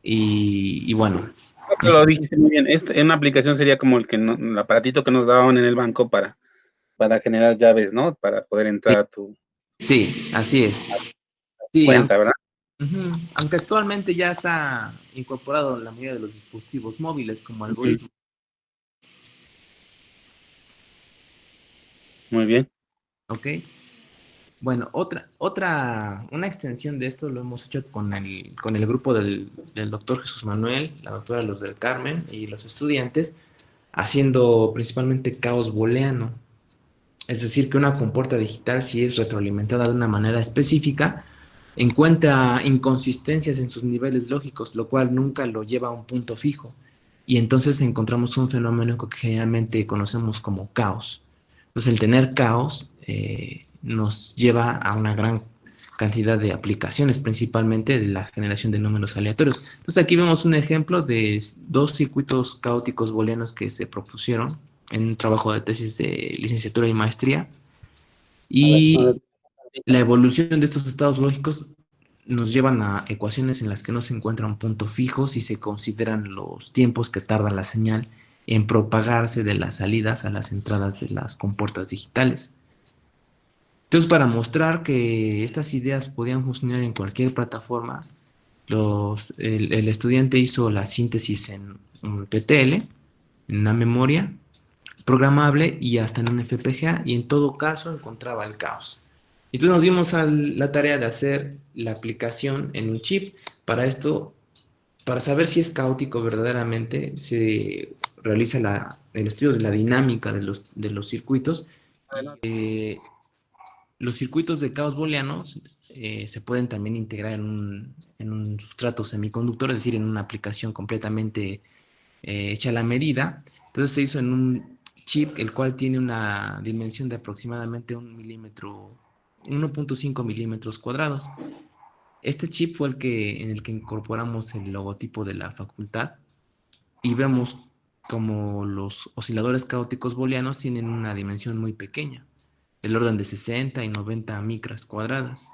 B: Y bueno,
A: Creo que
B: nos-
A: lo dijiste muy bien. Una aplicación sería como el aparatito que nos daban en el banco para generar llaves, ¿no? Para poder entrar a tu
B: sí, así es. Sí,
A: cuenta, ¿verdad?
B: ujú. Aunque actualmente ya está incorporado en la mayoría de los dispositivos móviles como
A: Ujú.
B: algoritmo,
A: Muy bien.
B: ¿ok? Bueno, una extensión de esto lo hemos hecho con el grupo del doctor Jesús Manuel, la doctora Luz del Carmen y los estudiantes, haciendo principalmente caos booleano. Es decir, que una compuerta digital, si es retroalimentada de una manera específica, encuentra inconsistencias en sus niveles lógicos, lo cual nunca lo lleva a un punto fijo. Y entonces encontramos un fenómeno que generalmente conocemos como caos. Entonces, el tener caos nos lleva a una gran cantidad de aplicaciones, principalmente de la generación de números aleatorios. Entonces, aquí vemos un ejemplo de dos circuitos caóticos booleanos que se propusieron en un trabajo de tesis de licenciatura y maestría. Y la evolución de estos estados lógicos nos llevan a ecuaciones en las que no se encuentra un punto fijo si se consideran los tiempos que tarda la señal en propagarse de las salidas a las entradas de las compuertas digitales. Entonces, para mostrar que estas ideas podían funcionar en cualquier plataforma, el estudiante hizo la síntesis en un TTL, en una memoria programable y hasta en un FPGA, y en todo caso encontraba el caos. Entonces nos dimos a la tarea de hacer la aplicación en un chip. Para esto, para saber si es caótico verdaderamente, se realiza el estudio de la dinámica de los circuitos. Los circuitos de caos booleanos se pueden también integrar en un sustrato semiconductor, es decir, en una aplicación completamente hecha a la medida. Entonces se hizo en un chip el cual tiene una dimensión de aproximadamente 1.5 milímetros cuadrados. Este chip fue en el que incorporamos el logotipo de la facultad y vemos como los osciladores caóticos booleanos tienen una dimensión muy pequeña, del orden de 60 y 90 micras cuadradas.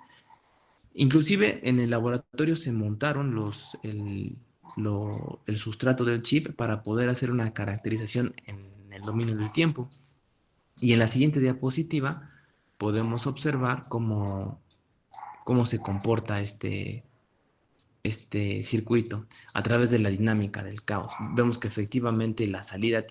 B: Inclusive en el laboratorio se montaron el sustrato del chip para poder hacer una caracterización en el dominio del tiempo. Y en la siguiente diapositiva podemos observar cómo se comporta este circuito a través de la dinámica del caos. Vemos que efectivamente la salida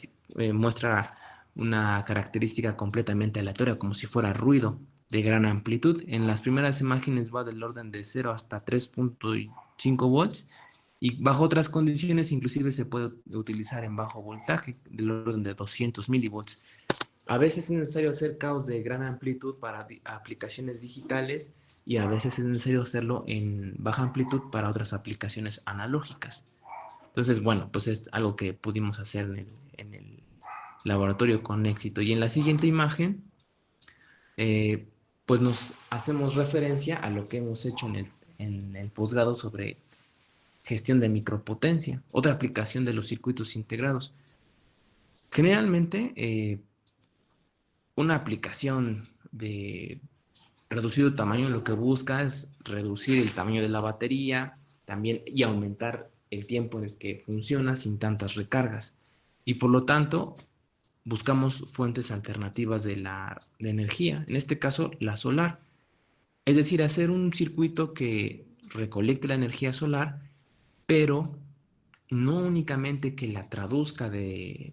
B: muestra una característica completamente aleatoria, como si fuera ruido de gran amplitud. En las primeras imágenes va del orden de 0 hasta 3.5 volts y bajo otras condiciones inclusive se puede utilizar en bajo voltaje del orden de 200 milivolts. A veces es necesario hacer caos de gran amplitud para aplicaciones digitales y a veces es necesario hacerlo en baja amplitud para otras aplicaciones analógicas. Entonces, bueno, pues es algo que pudimos hacer en el laboratorio con éxito. Y en la siguiente imagen, eh, pues nos hacemos referencia a lo que hemos hecho en el posgrado sobre gestión de micropotencia, otra aplicación de los circuitos integrados. Generalmente, una aplicación de reducido tamaño lo que busca es reducir el tamaño de la batería también y aumentar el tiempo en el que funciona sin tantas recargas. Y por lo tanto, buscamos fuentes alternativas de energía, en este caso la solar. Es decir, hacer un circuito que recolecte la energía solar, pero no únicamente que la traduzca de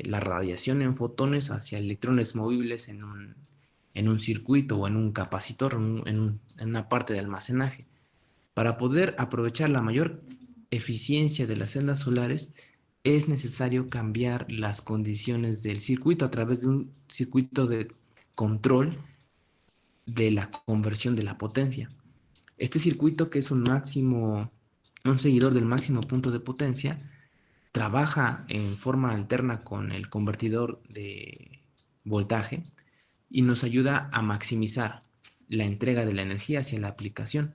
B: la radiación en fotones hacia electrones movibles en un circuito o en un capacitor, en una parte de almacenaje. Para poder aprovechar la mayor eficiencia de las celdas solares, es necesario cambiar las condiciones del circuito a través de un circuito de control de la conversión de la potencia. Este circuito, que es un seguidor del máximo punto de potencia, trabaja en forma alterna con el convertidor de voltaje y nos ayuda a maximizar la entrega de la energía hacia la aplicación.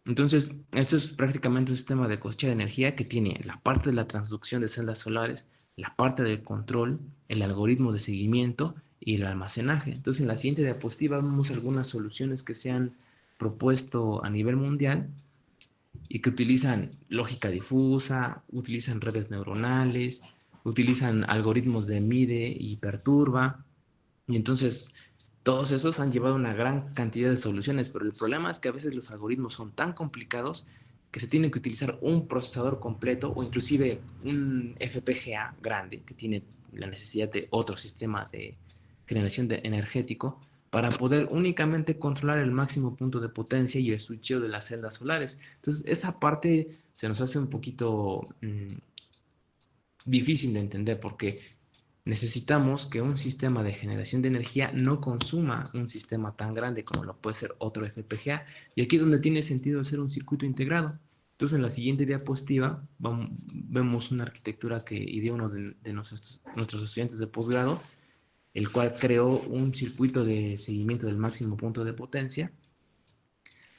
B: Entonces, esto es prácticamente un sistema de cosecha de energía que tiene la parte de la transducción de celdas solares, la parte del control, el algoritmo de seguimiento y el almacenaje. Entonces, en la siguiente diapositiva vemos algunas soluciones que se han propuesto a nivel mundial y que utilizan lógica difusa, utilizan redes neuronales, utilizan algoritmos de mide y perturba. Y entonces todos esos han llevado una gran cantidad de soluciones, pero el problema es que a veces los algoritmos son tan complicados que se tiene que utilizar un procesador completo o inclusive un FPGA grande que tiene la necesidad de otro sistema de generación de energético para poder únicamente controlar el máximo punto de potencia y el switcheo de las celdas solares. Entonces, esa parte se nos hace un poquito difícil de entender porque necesitamos que un sistema de generación de energía no consuma un sistema tan grande como lo puede ser otro FPGA. Y aquí es donde tiene sentido hacer un circuito integrado. Entonces, en la siguiente diapositiva vemos una arquitectura que ideó uno de nuestros estudiantes de posgrado, el cual creó un circuito de seguimiento del máximo punto de potencia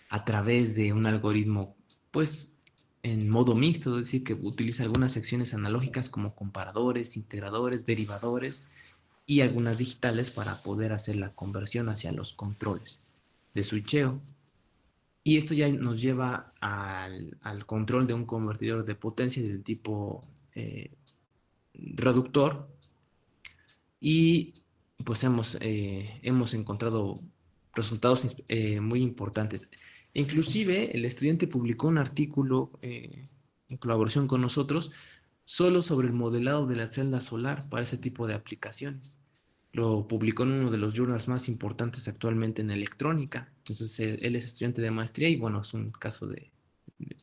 B: a través de un algoritmo, pues, en modo mixto, es decir, que utiliza algunas secciones analógicas como comparadores, integradores, derivadores y algunas digitales para poder hacer la conversión hacia los controles de switcheo. Y esto ya nos lleva al control de un convertidor de potencia del tipo reductor, y pues hemos encontrado resultados muy importantes. Inclusive el estudiante publicó un artículo en colaboración con nosotros solo sobre el modelado de la celda solar para ese tipo de aplicaciones. Lo publicó en uno de los journals más importantes actualmente en electrónica. Entonces él es estudiante de maestría y bueno, es un caso de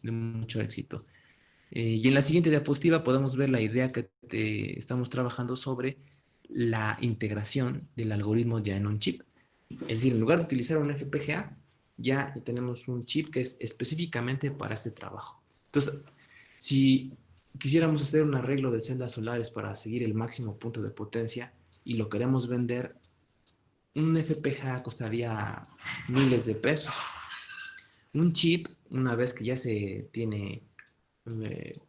B: mucho éxito. Y en la siguiente diapositiva podemos ver la idea que estamos trabajando sobre la integración del algoritmo ya en un chip. Es decir, en lugar de utilizar un FPGA, ya tenemos un chip que es específicamente para este trabajo. Entonces, si quisiéramos hacer un arreglo de celdas solares para seguir el máximo punto de potencia y lo queremos vender, un FPGA costaría miles de pesos. Un chip, una vez que ya se tiene eh,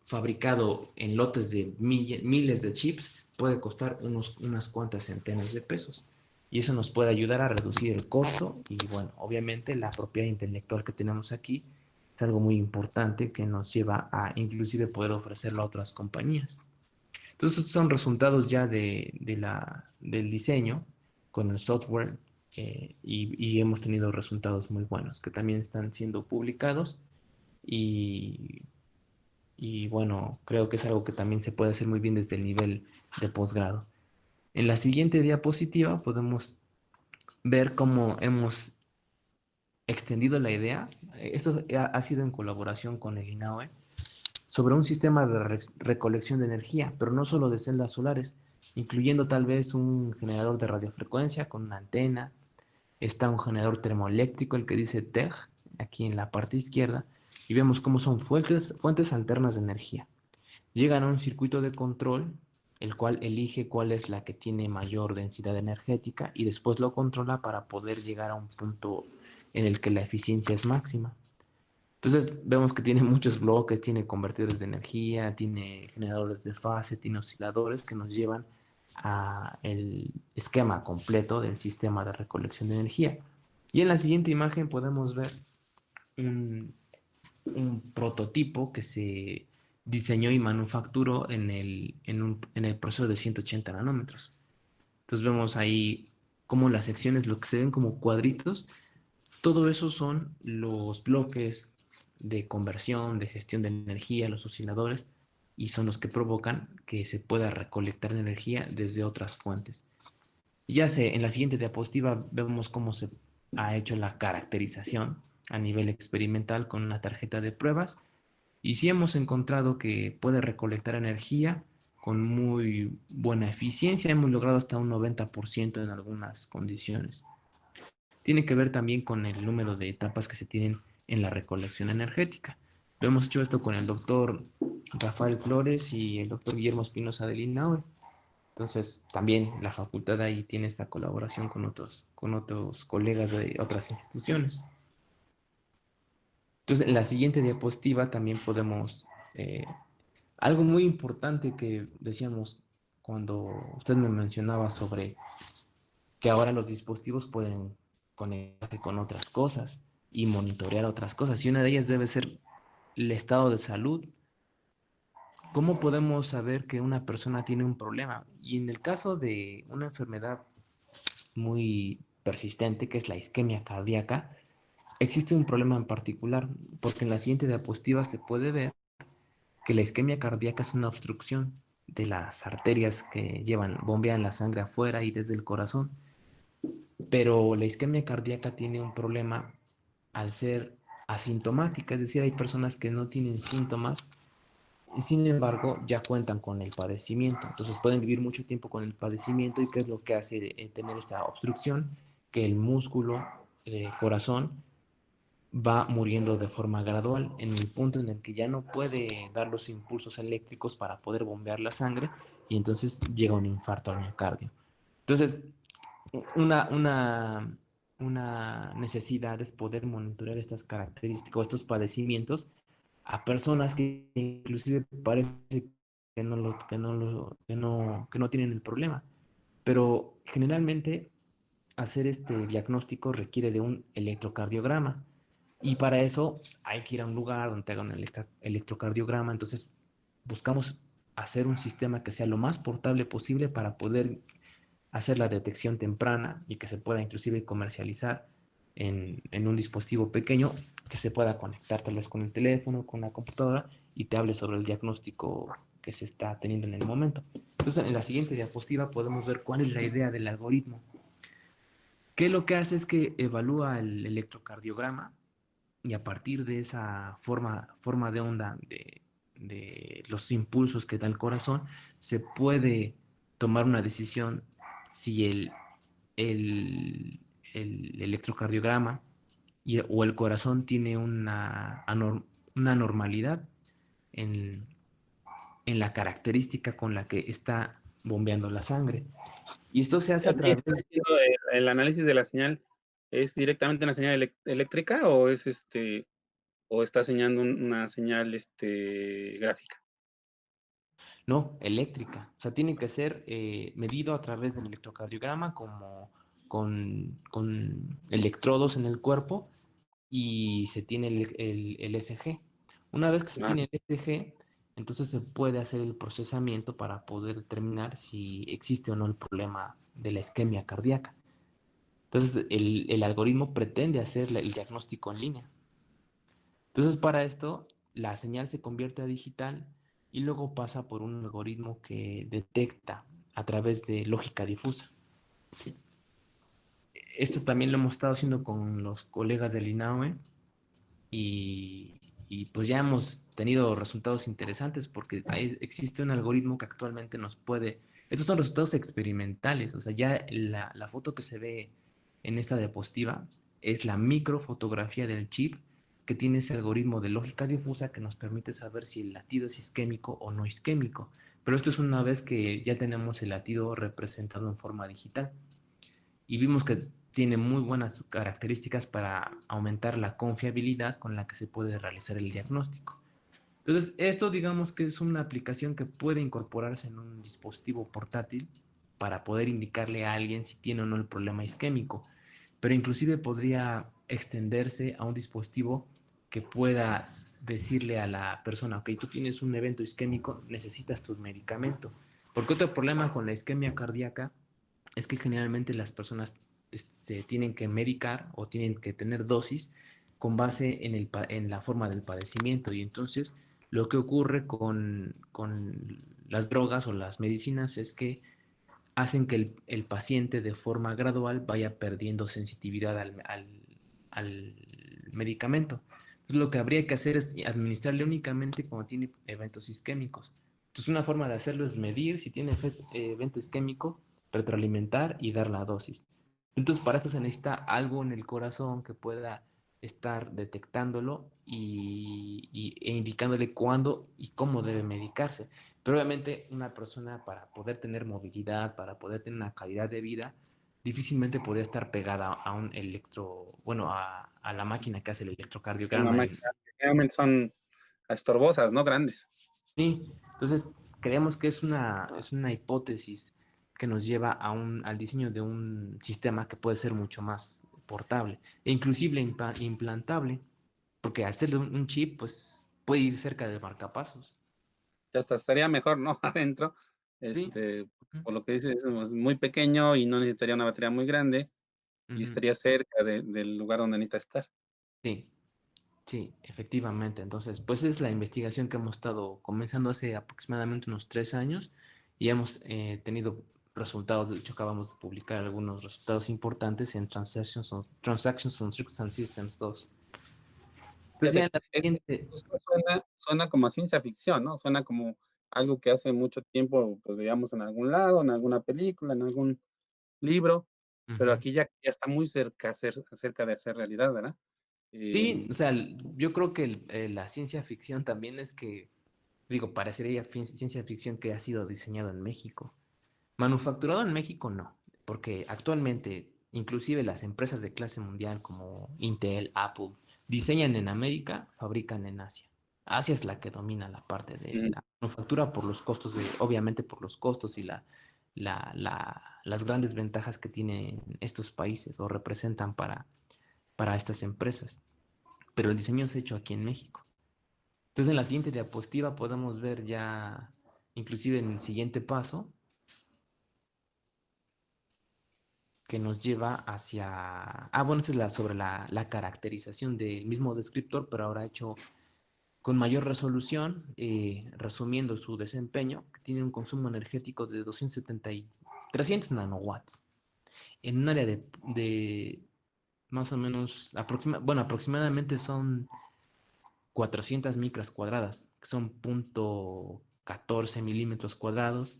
B: fabricado en lotes de miles de chips, puede costar unas cuantas centenas de pesos. Y eso nos puede ayudar a reducir el costo y, bueno, obviamente la propiedad intelectual que tenemos aquí es algo muy importante que nos lleva a inclusive poder ofrecerlo a otras compañías. Entonces, estos son resultados ya del diseño con el software, y hemos tenido resultados muy buenos que también están siendo publicados y bueno, creo que es algo que también se puede hacer muy bien desde el nivel de posgrado. En la siguiente diapositiva podemos ver cómo hemos extendido la idea. Esto ha sido en colaboración con el INAOE sobre un sistema de recolección de energía, pero no solo de celdas solares, incluyendo tal vez un generador de radiofrecuencia con una antena. Está un generador termoeléctrico, el que dice TEG, aquí en la parte izquierda, y vemos cómo son fuentes alternas de energía. Llegan a un circuito de control, el cual elige cuál es la que tiene mayor densidad energética y después lo controla para poder llegar a un punto en el que la eficiencia es máxima. Entonces vemos que tiene muchos bloques, tiene convertidores de energía, tiene generadores de fase, tiene osciladores que nos llevan a el esquema completo del sistema de recolección de energía. Y en la siguiente imagen podemos ver un, un prototipo que se diseñó y manufacturó en el proceso de 180 nanómetros. Entonces vemos ahí cómo las secciones, lo que se ven como cuadritos, todo eso son los bloques de conversión, de gestión de energía, los osciladores, y son los que provocan que se pueda recolectar energía desde otras fuentes. En la siguiente diapositiva vemos cómo se ha hecho la caracterización a nivel experimental con una tarjeta de pruebas, y sí hemos encontrado que puede recolectar energía con muy buena eficiencia. Hemos logrado hasta un 90% en algunas condiciones. Tiene que ver también con el número de etapas que se tienen en la recolección energética. Lo hemos hecho esto con el doctor Rafael Flores y el doctor Guillermo Espinosa de INAUE. Entonces, también la facultad ahí tiene esta colaboración con otros colegas de otras instituciones. Entonces, en la siguiente diapositiva también podemos, algo muy importante que decíamos cuando usted me mencionaba sobre que ahora los dispositivos pueden conectarse con otras cosas y monitorear otras cosas. Y una de ellas debe ser el estado de salud. ¿Cómo podemos saber que una persona tiene un problema? Y en el caso de una enfermedad muy persistente, que es la isquemia cardíaca, existe un problema en particular, porque en la siguiente diapositiva se puede ver que la isquemia cardíaca es una obstrucción de las arterias que bombean la sangre afuera y desde el corazón. Pero la isquemia cardíaca tiene un problema al ser asintomática, es decir, hay personas que no tienen síntomas y sin embargo ya cuentan con el padecimiento. Entonces pueden vivir mucho tiempo con el padecimiento y qué es lo que hace tener esta obstrucción, que el músculo corazón va muriendo de forma gradual en el punto en el que ya no puede dar los impulsos eléctricos para poder bombear la sangre y entonces llega un infarto al miocardio. Entonces, una, una, una necesidad es poder monitorear estas características o estos padecimientos a personas que inclusive parece que no tienen el problema. Pero generalmente hacer este diagnóstico requiere de un electrocardiograma. Y para eso hay que ir a un lugar donde te hagan un electrocardiograma. Entonces buscamos hacer un sistema que sea lo más portable posible para poder hacer la detección temprana y que se pueda inclusive comercializar en un dispositivo pequeño que se pueda conectar tal vez con el teléfono, con la computadora y te hable sobre el diagnóstico que se está teniendo en el momento. Entonces, en la siguiente diapositiva podemos ver cuál es la idea del algoritmo. ¿Qué lo que hace es que evalúa el electrocardiograma y a partir de esa forma de onda de los impulsos que da el corazón, se puede tomar una decisión si el, el electrocardiograma o el corazón tiene una normalidad en, en la característica con la que está bombeando la sangre. Y esto se hace a
A: ¿Y está
B: través.
A: haciendo el análisis de la señal? ¿Es directamente una señal eléctrica o es o está enseñando una señal gráfica?
B: No, eléctrica. O sea, tiene que ser medido a través del electrocardiograma como con electrodos en el cuerpo y se tiene el ECG. Una vez que se
A: Ah,
B: tiene el ECG, entonces se puede hacer el procesamiento para poder determinar si existe o no el problema de la isquemia cardíaca. Entonces, el algoritmo pretende hacer el diagnóstico en línea. Entonces, para esto, la señal se convierte a digital y luego pasa por un algoritmo que detecta a través de lógica difusa. Esto también lo hemos estado haciendo con los colegas del INAOE y, y pues ya hemos tenido resultados interesantes porque existe un algoritmo que actualmente nos puede. Estos son resultados experimentales, o sea, ya la foto que se ve en esta diapositiva es la microfotografía del chip que tiene ese algoritmo de lógica difusa que nos permite saber si el latido es isquémico o no isquémico. Pero esto es una vez que ya tenemos el latido representado en forma digital y vimos que tiene muy buenas características para aumentar la confiabilidad con la que se puede realizar el diagnóstico. Entonces, esto digamos que es una aplicación que puede incorporarse en un dispositivo portátil para poder indicarle a alguien si tiene o no el problema isquémico, pero inclusive podría extenderse a un dispositivo que pueda decirle a la persona, ok, tú tienes un evento isquémico, necesitas tu medicamento. Porque otro problema con la isquemia cardíaca es que generalmente las personas se tienen que medicar o tienen que tener dosis con base en la forma del padecimiento. Y entonces lo que ocurre con las drogas o las medicinas es que hacen que el paciente de forma gradual vaya perdiendo sensitividad al medicamento. Entonces lo que habría que hacer es administrarle únicamente cuando tiene eventos isquémicos. Entonces una forma de hacerlo es medir si tiene evento isquémico, retroalimentar y dar la dosis. Entonces para esto se necesita algo en el corazón que pueda estar detectándolo e indicándole cuándo y cómo debe medicarse. Pero obviamente una persona para poder tener movilidad, para poder tener una calidad de vida, difícilmente podría estar pegada a un bueno, a la máquina que hace el
A: una
B: electrocardiograma.
A: máquina que generalmente son estorbosas, ¿no? Grandes.
B: Sí, entonces creemos que es una hipótesis que nos lleva al diseño de un sistema que puede ser mucho más portable e inclusive implantable, porque al ser un chip, pues puede ir cerca del marcapasos.
A: Ya hasta estaría mejor, ¿no? Adentro.
B: Sí.
A: Este,
B: Ujú,
A: por lo que dices, es muy pequeño y no necesitaría una batería muy grande y
B: ujú.
A: estaría cerca del lugar donde necesita estar.
B: Sí. Sí, efectivamente. Entonces, pues es la investigación que hemos estado comenzando hace aproximadamente unos 3 años y hemos tenido resultados. De hecho, acabamos de publicar algunos resultados importantes en Transactions on Circuits and Systems 2. Entonces ya
A: Fíjate,
B: en la siguiente...
A: esto suena como a ciencia ficción, ¿no? Suena como algo que hace mucho tiempo, pues veíamos en algún lado, en alguna película, en algún libro, pero
B: Ujú.
A: aquí ya está muy cerca de hacer realidad, ¿verdad?
B: Sí, o
A: Em,
B: sea, yo creo que la ciencia ficción también es que, digo, parecería ciencia ficción que ha sido diseñado en México. Manufacturado en México no, porque actualmente inclusive las empresas de clase mundial como Intel, Apple, diseñan en América, fabrican en Asia. Asia es la que domina la parte de
A: mm,
B: la manufactura por los costos obviamente por los costos y las grandes ventajas que tienen estos países o representan para estas empresas. Pero el diseño es hecho aquí en México. Entonces en la siguiente diapositiva podemos ver ya, inclusive en el siguiente paso, que nos lleva hacia... Ah, bueno, esta es sobre la caracterización del mismo descriptor, pero ahora hecho con mayor resolución, resumiendo su desempeño, que tiene un consumo energético de 300 nanowatts, en un área de más o menos, bueno, aproximadamente son 400 micras cuadradas, que son 0.14 milímetros cuadrados,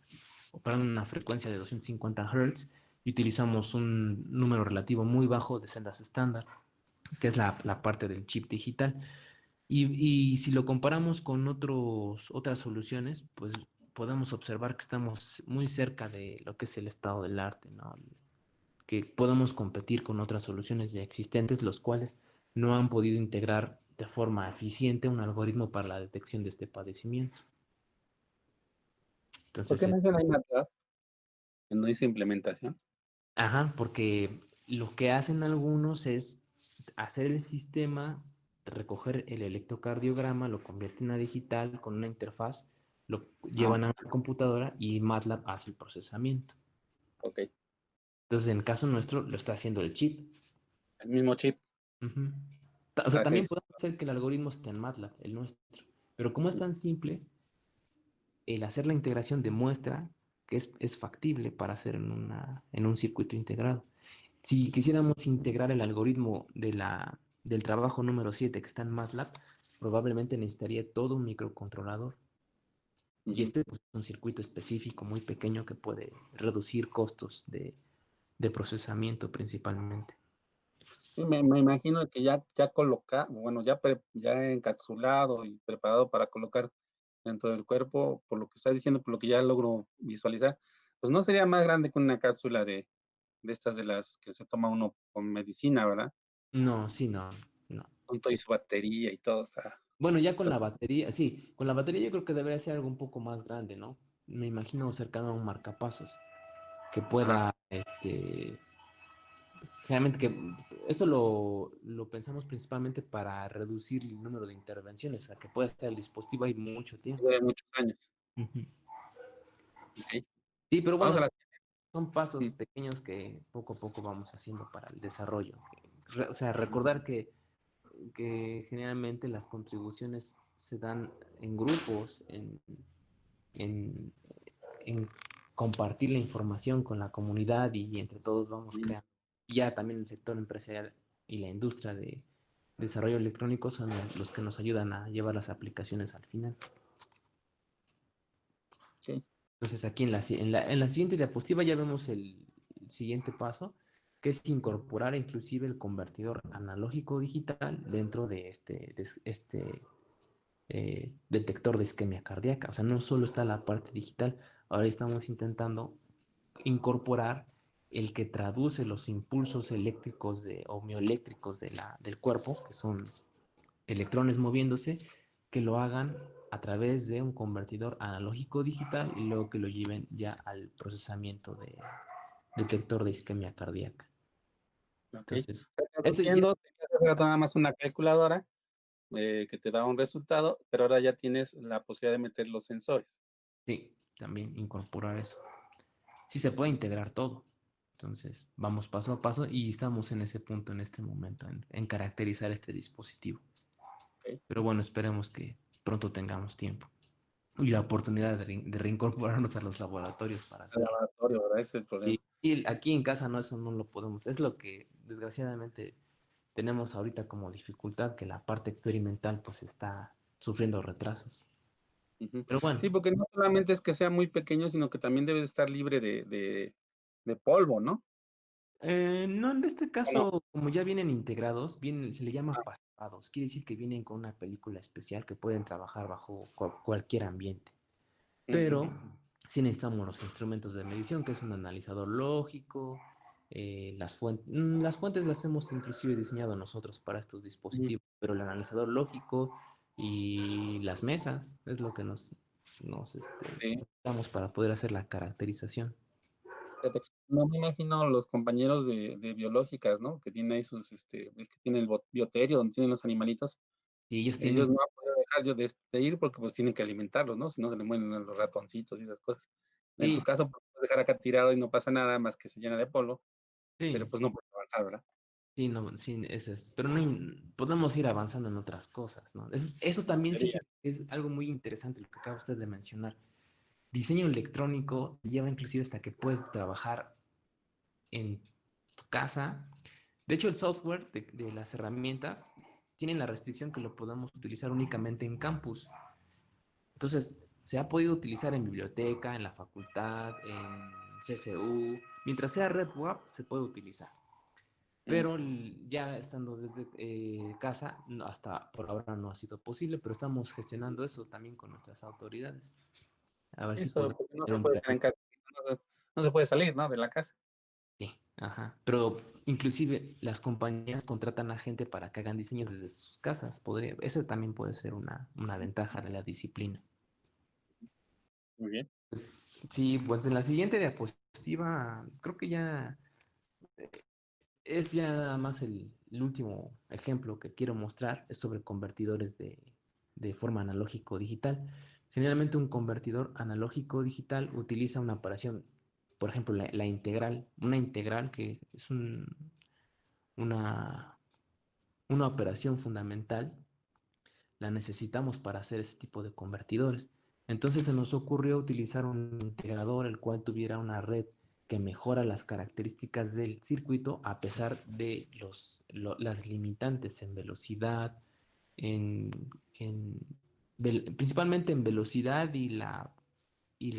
B: operando en una frecuencia de 250 Hz y utilizamos un número relativo muy bajo de celdas estándar, que es la parte del chip digital. Y si lo comparamos con otras soluciones, pues podemos observar que estamos muy cerca de lo que es el estado del arte, ¿no? Que podemos competir con otras soluciones ya existentes, los cuales no han podido integrar de forma eficiente un algoritmo para la detección de este padecimiento.
A: ¿Por
B: Entonces,
A: qué menciona ahí MATLAB? Que no dice implementación.
B: ajá, porque lo que hacen algunos es hacer el sistema, recoger el electrocardiograma, lo convierten a digital con una interfaz, lo
A: Ah,
B: llevan a una computadora y MATLAB hace el procesamiento.
A: ok.
B: Entonces, en el caso nuestro, lo está haciendo el chip.
A: El mismo chip
B: Ujú. O sea,
A: hace
B: también
A: eso.
B: podemos hacer que el algoritmo esté en MATLAB, el nuestro. Pero como es tan simple, el hacer la integración demuestra que es factible para hacer en un circuito integrado. Si quisiéramos integrar el algoritmo del trabajo número 7 que está en MATLAB, probablemente necesitaría todo un microcontrolador. Y
A: Ujú.
B: este pues, es un circuito específico muy pequeño que puede reducir costos de procesamiento principalmente.
A: Sí, me imagino que ya coloca, bueno, ya encapsulado y preparado para colocar dentro del cuerpo, por lo que está diciendo, por lo que ya logro visualizar, pues no sería más grande que una cápsula de estas de las que se toma uno con medicina, ¿verdad?
B: No, sí, no, no.
A: Con todo y su batería y todo,
B: Bueno, ya con
A: está
B: la batería, sí, con la batería yo creo que debería ser algo un poco más grande, ¿no? Me imagino cercano a un marcapasos que
A: ajá,
B: pueda, generalmente que esto lo pensamos principalmente para reducir el número de intervenciones, o sea, que pueda estar el dispositivo ahí mucho tiempo.
A: de muchos años.
B: Ujú.
A: Ok.
B: Sí, pero bueno,
A: Vamos a la
B: son pasos
A: mm,
B: pequeños que poco a poco vamos haciendo para el desarrollo. O sea, recordar que generalmente las contribuciones se dan en grupos, en, en compartir la información con la comunidad y entre todos vamos
A: mm,
B: creando. Y ya también el sector empresarial y la industria de desarrollo electrónico son los que nos ayudan a llevar las aplicaciones al final.
A: ok.
B: Entonces aquí en la siguiente diapositiva ya vemos el siguiente paso, que es incorporar inclusive el convertidor analógico digital dentro de este detector de isquemia cardíaca. O sea, no solo está la parte digital, ahora estamos intentando incorporar el que traduce los impulsos eléctricos o mioeléctricos del cuerpo, que son electrones moviéndose, que lo hagan a través de un convertidor analógico digital y luego que lo lleven ya al procesamiento de detector de isquemia cardíaca.
A: Ok.
B: Entonces, esto ya,
A: Traduciendo, tenías que hacer nada más una calculadora que te da un resultado, pero ahora ya tienes la posibilidad de meter los sensores.
B: sí, también incorporar eso. Sí se puede integrar todo. Entonces, vamos paso a paso y estamos en ese punto en este momento, en caracterizar este dispositivo.
A: Ok.
B: Pero bueno, esperemos que pronto tengamos tiempo. y la oportunidad de reincorporarnos a los laboratorios para
A: El
B: hacerlo.
A: laboratorio, ¿verdad? Ese es el
B: Y,
A: problema.
B: y aquí en casa no, eso no lo podemos. Es lo que desgraciadamente tenemos ahorita como dificultad, que la parte experimental pues está sufriendo retrasos.
A: Ujú.
B: Pero
A: Sí,
B: bueno,
A: porque no solamente es que sea muy pequeño, sino que también debe de estar libre de polvo, ¿no?
B: no en este
A: ¿O no?
B: caso, como ya vienen integrados, se le llama
A: Ah,
B: pasados. Quiere decir que vienen con una película especial que pueden trabajar bajo cualquier ambiente.
A: ujú,
B: Pero sí necesitamos los instrumentos de medición, que es un analizador lógico. Las fuentes las hemos inclusive diseñado nosotros para estos
A: ujú.
B: dispositivos, pero el analizador lógico y las mesas es lo que
A: Sí.
B: necesitamos para poder hacer la caracterización.
A: Fíjate, no me imagino los compañeros de biológicas, ¿no? Que tienen ahí ves que tiene el bioterio donde tienen los animalitos.
B: Y ellos
A: Ellos
B: tienen,
A: no van a poder dejar de ir porque pues tienen que alimentarlos, ¿no? Si no se le mueren a los ratoncitos y esas cosas. En tu
B: sí,
A: caso, pues, puedes dejar acá tirado y no pasa nada más que se llena de polvo, pero
B: sí,
A: pues no puedes avanzar, ¿verdad?
B: sí, no, sí, ese es, pero no, podemos ir avanzando en otras cosas, ¿no? Eso también,
A: Sería.
B: fíjate, es algo muy interesante lo que acaba usted de mencionar. Diseño electrónico lleva inclusive hasta que puedes trabajar en tu casa. De hecho, el software de las herramientas tienen la restricción que lo podamos utilizar únicamente en campus. Entonces, se ha podido utilizar en biblioteca, en la facultad, en CCU. Mientras sea red web, se puede utilizar.
A: Mm.
B: Pero ya estando desde casa, hasta por ahora no ha sido posible, pero estamos gestionando eso también con nuestras autoridades. A ver si
A: Eso,
B: podemos
A: porque no
B: tener
A: se
B: un
A: puede
B: día.
A: estar en casa, no se puede salir, ¿no? De la casa.
B: Sí, ajá. Pero inclusive las compañías contratan a gente para que hagan diseños desde sus casas. Eso también puede ser una ventaja de la disciplina.
A: Muy bien.
B: Sí, pues en la siguiente diapositiva, creo que ya es ya nada más el último ejemplo que quiero mostrar, es sobre convertidores de forma analógico-digital. Generalmente un convertidor analógico-digital utiliza una operación, por ejemplo, la integral, una integral que es una una operación fundamental la necesitamos para hacer ese tipo de convertidores. Entonces se nos ocurrió utilizar un integrador el cual tuviera una red que mejora las características del circuito a pesar de las limitantes en velocidad, en, en principalmente en velocidad y la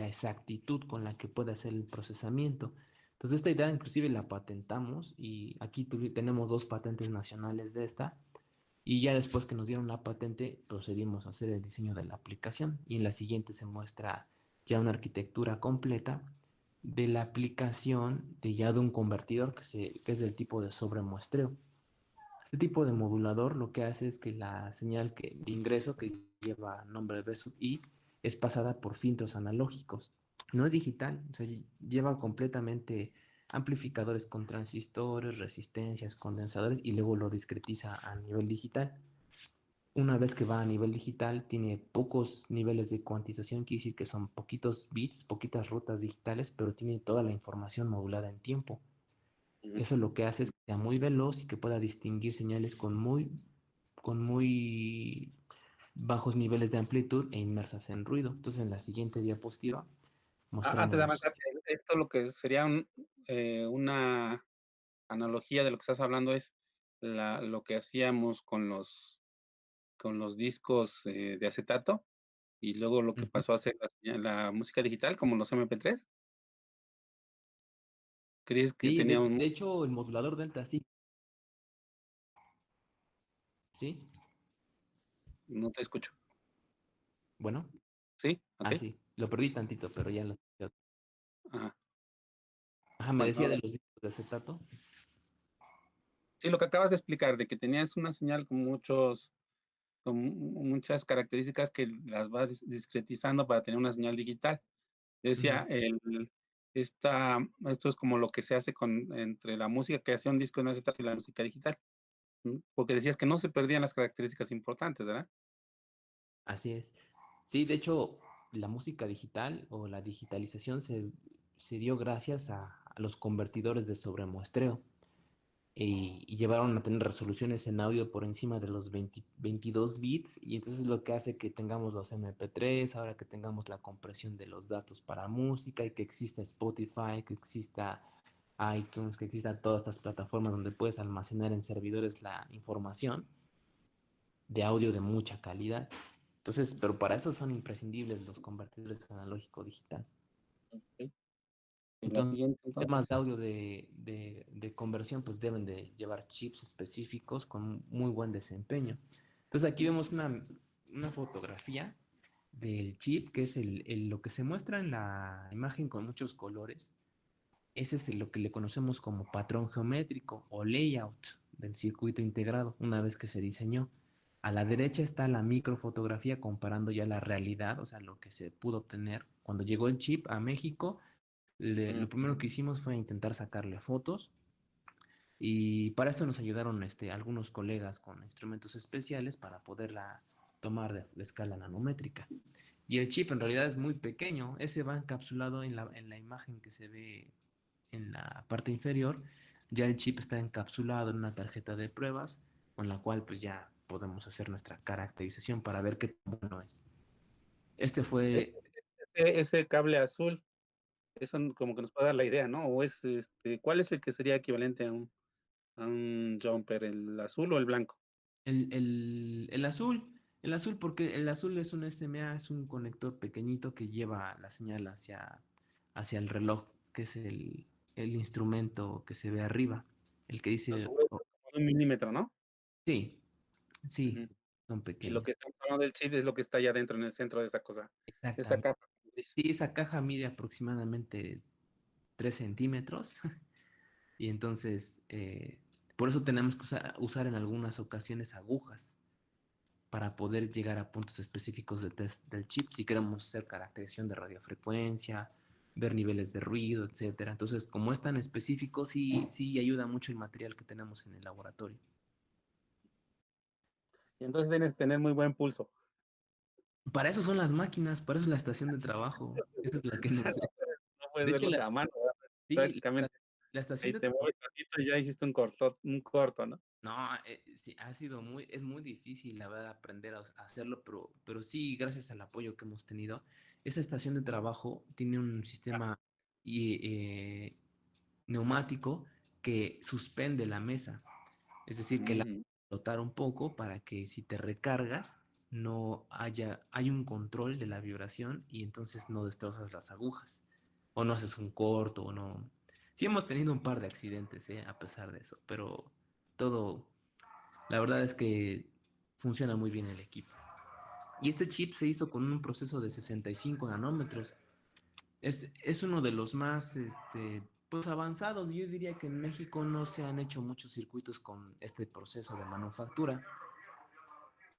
B: exactitud con la que puede hacer el procesamiento. Entonces esta idea inclusive la patentamos y aquí tenemos dos patentes nacionales de esta. Y ya después que nos dieron la patente, procedimos a hacer el diseño de la aplicación. Y en la siguiente se muestra ya una arquitectura completa de la aplicación de ya de un convertidor que es del tipo de sobremuestreo. Este tipo de modulador lo que hace es que la señal de ingreso que lleva nombre de sub i es pasada por filtros analógicos. No es digital, o sea, lleva completamente amplificadores con transistores, resistencias, condensadores y luego lo discretiza a nivel digital. Una vez que va a nivel digital, tiene pocos niveles de cuantización, quiere decir que son poquitos bits, poquitas rutas digitales, pero tiene toda la información modulada en tiempo.
A: Ujú.
B: Eso lo que hace es que sea muy veloz y que pueda distinguir señales con muy bajos niveles de amplitud e inmersas en ruido. Entonces, en la siguiente diapositiva
A: Antes de
B: mostramos.
A: avanzar, esto lo que sería una analogía de lo que estás hablando es lo que hacíamos con los discos de acetato y luego lo que
B: Ujú.
A: pasó a ser la música digital, como los MP3. ¿Crees que
B: Sí,
A: tenía
B: de hecho, el modulador Delta sí, sí,
A: no te escucho?
B: bueno,
A: ¿Sí? ¿Ok?
B: sí, lo perdí tantito, pero ya lo.
A: Ajá.
B: Ajá, me
A: Bueno,
B: decía de
A: ahora
B: los discos de acetato.
A: sí, lo que acabas de explicar, de que tenías una señal con muchas características que las va discretizando para tener una señal digital.
B: Ujú.
A: Decía, esto es como lo que se hace entre la música que hacía un disco en acetato y la música digital, porque decías que no se perdían las características importantes, ¿verdad?
B: Así es. Sí, de hecho, la música digital o la digitalización se dio gracias a los convertidores de sobremuestreo. y llevaron a tener resoluciones en audio por encima de los 22 bits y entonces lo que hace que tengamos los MP3, ahora que tengamos la compresión de los datos para música y que exista Spotify, que exista iTunes, que existan todas estas plataformas donde puedes almacenar en servidores la información de audio de mucha calidad. Entonces, pero para eso son imprescindibles los convertidores analógico digital.
A: Ok. Y la
B: Entonces,
A: siguiente,
B: temas de
A: entonces.
B: audio de conversión, pues deben de llevar chips específicos con muy buen desempeño. Entonces, aquí vemos una fotografía del chip, que es lo que se muestra en la imagen con muchos colores. Ese es lo que le conocemos como patrón geométrico o layout del circuito integrado, una vez que se diseñó. A la derecha está la microfotografía comparando ya la realidad, o sea, lo que se pudo obtener. Cuando llegó el chip a México,
A: Mm,
B: lo primero que hicimos fue intentar sacarle fotos y para esto nos ayudaron algunos colegas con instrumentos especiales para poderla tomar de escala nanométrica. Y el chip en realidad es muy pequeño, ese va encapsulado en la imagen que se ve en la parte inferior. Ya el chip está encapsulado en una tarjeta de pruebas con la cual pues ya podemos hacer nuestra caracterización para ver qué tan bueno es. Este
A: e-
B: fue
A: ese cable azul, eso como que nos puede dar la idea, ¿no? O es, ¿cuál es el que sería equivalente a un jumper, el azul o el blanco?
B: el azul porque el azul es un SMA, es un conector pequeñito que lleva la señal hacia el reloj, que es el instrumento que se ve arriba, el que
A: A
B: dice,
A: su vez, como de un milímetro, ¿no?
B: sí, sí,
A: Ujú.
B: son
A: Y lo
B: pequeños.
A: que estamos hablando del chip es lo que está allá adentro en el centro de esa cosa, de esa
B: Exactamente.
A: capa, como dice.
B: Sí, esa caja mide aproximadamente 3 centímetros y entonces por eso tenemos que usar en algunas ocasiones agujas para poder llegar a puntos específicos de test del chip si queremos hacer caracterización de radiofrecuencia, ver niveles de ruido, etcétera. Entonces, como es tan específico, sí ayuda mucho el material que tenemos en el laboratorio.
A: Y entonces tienes que tener muy buen pulso.
B: Para eso son las máquinas, para eso es la estación de trabajo. Esa es la que
A: O sea,
B: nos...
A: no puede
B: De hecho,
A: serlo de a mano, ¿verdad?
B: sí,
A: Prácticamente.
B: la estación
A: Ahí
B: de
A: te
B: trabajo.
A: mueves tantito y ya hiciste un corto, ¿no?
B: No, sí, es muy difícil, la verdad, aprender a hacerlo, pero sí, gracias al apoyo que hemos tenido, esa estación de trabajo tiene un sistema y, neumático que suspende la mesa, es decir, que la
A: Mm,
B: flotar un poco para que si te recargas hay un control de la vibración y entonces no destrozas las agujas, o no haces un corto, o no. Sí hemos tenido un par de accidentes, a pesar de eso, pero todo. La verdad es que funciona muy bien el equipo. Y este chip se hizo con un proceso de 65 nanómetros. Es uno de los más pues avanzados. Yo diría que en México no se han hecho muchos circuitos con este proceso de manufactura.